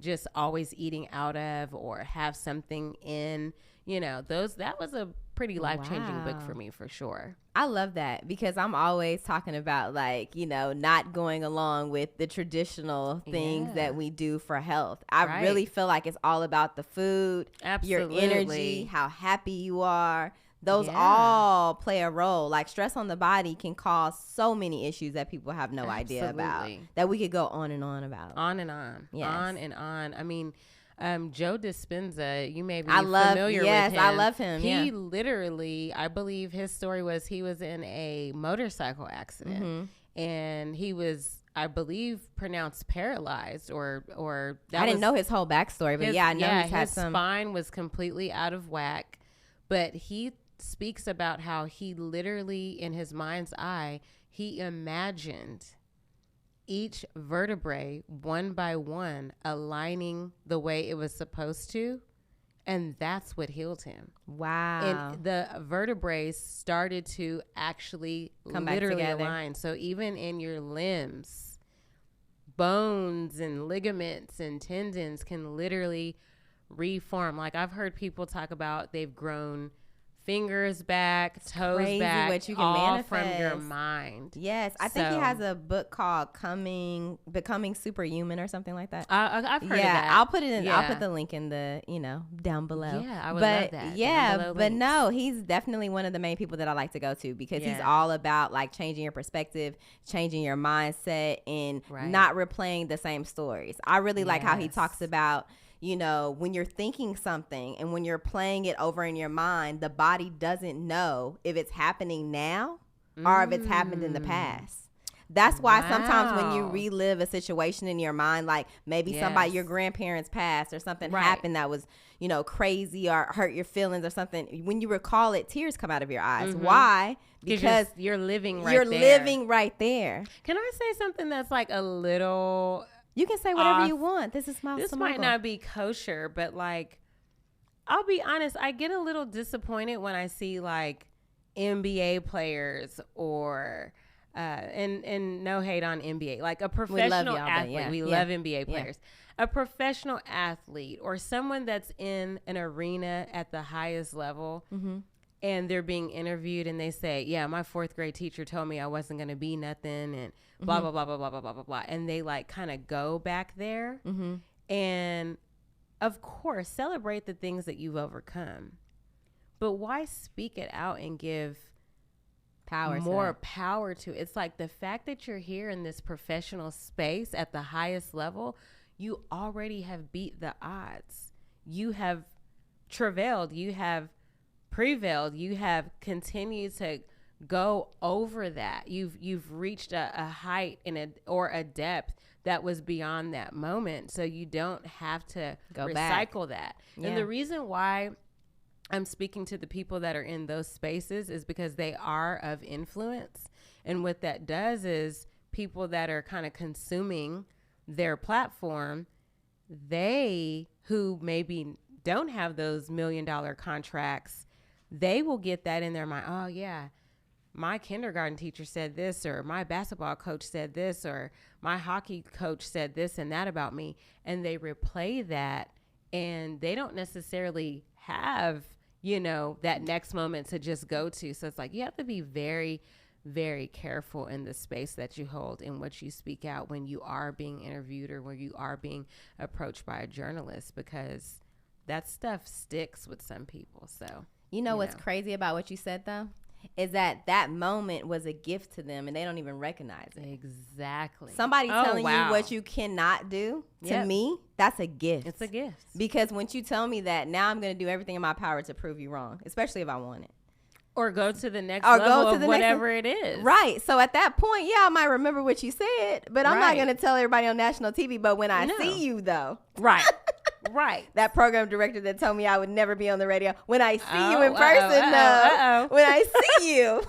just always eating out of or have something in, that was a pretty life-changing book for me for sure. I love that because I'm always talking about like, not going along with the traditional things that we do for health. I really feel like it's all about the food, your energy, how happy you are, Those all play a role. Like stress on the body can cause so many issues that people have no idea about, that we could go on and on about. On and on. Yes. On and on. I mean, Joe Dispenza, you may be familiar with him. Yes, I love him. He literally, I believe his story was he was in a motorcycle accident and he was, I believe, pronounced paralyzed or I didn't know his whole backstory, but I know he's had his spine was completely out of whack, but he speaks about how he literally, in his mind's eye, he imagined each vertebrae one by one aligning the way it was supposed to, and that's what healed him. Wow. And the vertebrae started to actually come literally back together. align. So even in your limbs, bones and ligaments and tendons can literally reform. Like I've heard people talk about they've grown fingers back, toes back, what you can all manifest from your mind. Yes, I think he has a book called Becoming Superhuman or something like that. I've heard of that. Yeah, I'll put it in. I'll put the link in the down below. Yeah, I would love that. Yeah, but no, he's definitely one of the main people that I like to go to because he's all about like changing your perspective, changing your mindset, and not replaying the same stories. I really like how he talks about, when you're thinking something and when you're playing it over in your mind, the body doesn't know if it's happening now or if it's happened in the past. That's why sometimes when you relive a situation in your mind, like maybe somebody, your grandparents passed or something happened that was, crazy or hurt your feelings or something, when you recall it, tears come out of your eyes. Why? Because you're living right there. You're living right there. Can I say something that's like a little... You can say whatever you want. This is Miles. This might not be kosher, but like, I'll be honest. I get a little disappointed when I see like NBA players or, and no hate on NBA, like a professional athlete. We love NBA players. A professional athlete or someone that's in an arena at the highest level. And they're being interviewed and they say, yeah, my fourth grade teacher told me I wasn't going to be nothing and blah, blah, blah, blah, blah, blah, blah, blah, blah. And they like kind of go back there and of course celebrate the things that you've overcome. But why speak it out and give more power to it? It's like the fact that you're here in this professional space at the highest level, you already have beat the odds. You have travailed. You have prevailed. You have continued to go over that. You've reached a height or a depth that was beyond that moment, so you don't have to recycle that. And the reason why I'm speaking to the people that are in those spaces is because they are of influence, and what that does is people that are kind of consuming their platform, they who maybe don't have those $1 million contracts, they will get that in their mind. Oh, yeah, my kindergarten teacher said this, or my basketball coach said this, or my hockey coach said this and that about me. And they replay that, and they don't necessarily have, that next moment to just go to. So it's like you have to be very, very careful in the space that you hold and what you speak out when you are being interviewed or when you are being approached by a journalist, because that stuff sticks with some people. So... what's crazy about what you said, though, is that moment was a gift to them and they don't even recognize it. Exactly. Somebody telling you what you cannot do, to me, that's a gift. It's a gift. Because once you tell me that, now I'm going to do everything in my power to prove you wrong, especially if I want it. Or go to the next level of whatever it is. Right. So at that point, I might remember what you said, but I'm not going to tell everybody on national TV. But when I see you, though. Right. Right. That program director that told me I would never be on the radio. When I see you in person, when I see you,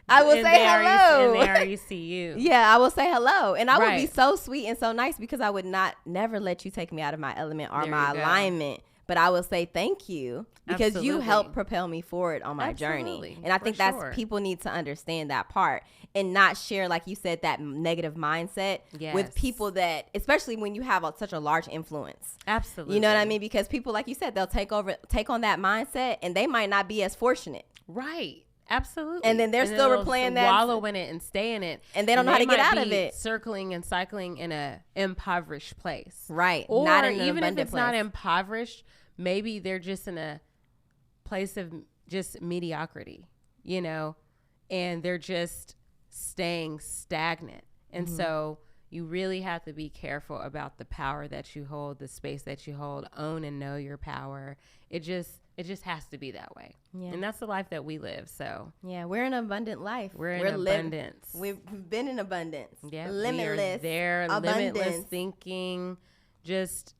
I will say hello. And they already see you. Yeah, I will say hello. And I will be so sweet and so nice because I would never let you take me out of my element or my alignment. But I will say thank you because you helped propel me forward on my journey. And I think people need to understand that part and not share, like you said, that negative mindset with people that, especially when you have such a large influence. Absolutely. You know what I mean? Because people, like you said, they'll take on that mindset and they might not be as fortunate. Right. Absolutely. And then they're still replaying that. Wallow in it and stay in it. And they don't know how to get out of it. Circling and cycling in a impoverished place. Right. Or not in even if it's not impoverished, maybe they're just in a place of just mediocrity, you know, and they're just staying stagnant. And so you really have to be careful about the power that you hold, the space that you hold, own and know your power. It just has to be that way. Yeah. And that's the life that we live. So yeah, we're in abundant life. We're in abundance. We've been in abundance. Yeah, limitless. There, abundance. limitless thinking. Just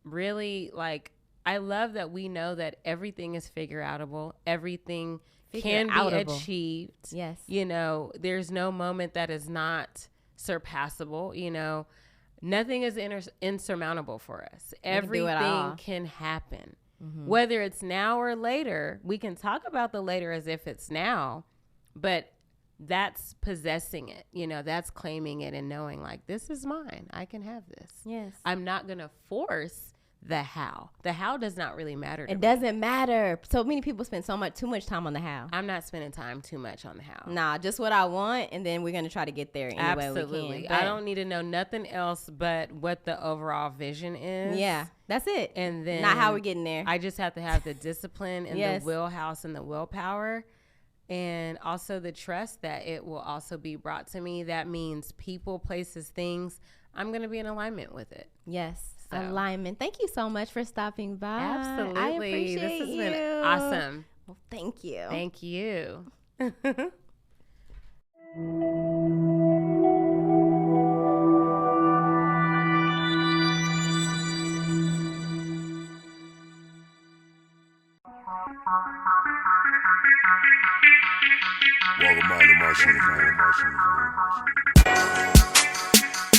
really, like, I love that we know that everything is figure outable. Everything can be achieved. Yes. You know, there's no moment that is not surpassable. You know, nothing is insurmountable for us. Everything can happen. Whether it's now or later, we can talk about the later as if it's now, but that's possessing it. You know, that's claiming it and knowing, like, this is mine. I can have this. Yes. I'm not going to force the how. The how does not really matter to me. It doesn't matter. So many people spend too much time on the how. I'm not spending time too much on the how. Nah, just what I want, and then we're going to try to get there any way we can. I don't need to know nothing else but what the overall vision is. Yeah, that's it. And then not how we're getting there. I just have to have the discipline and the wheelhouse and the willpower, and also the trust that it will also be brought to me. That means people, places, things. I'm going to be in alignment with it. Yes. Alignment. Thank you so much for stopping by. Absolutely. I appreciate this has you. been awesome. Well, thank you. Thank you.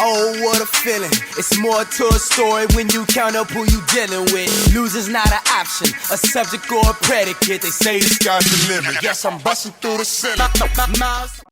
Oh, what a feeling. It's more to a story when you count up who you dealing with. Losing's not an option, a subject or a predicate. They say the sky's the limit. Yes, I'm busting through the ceiling. Miles.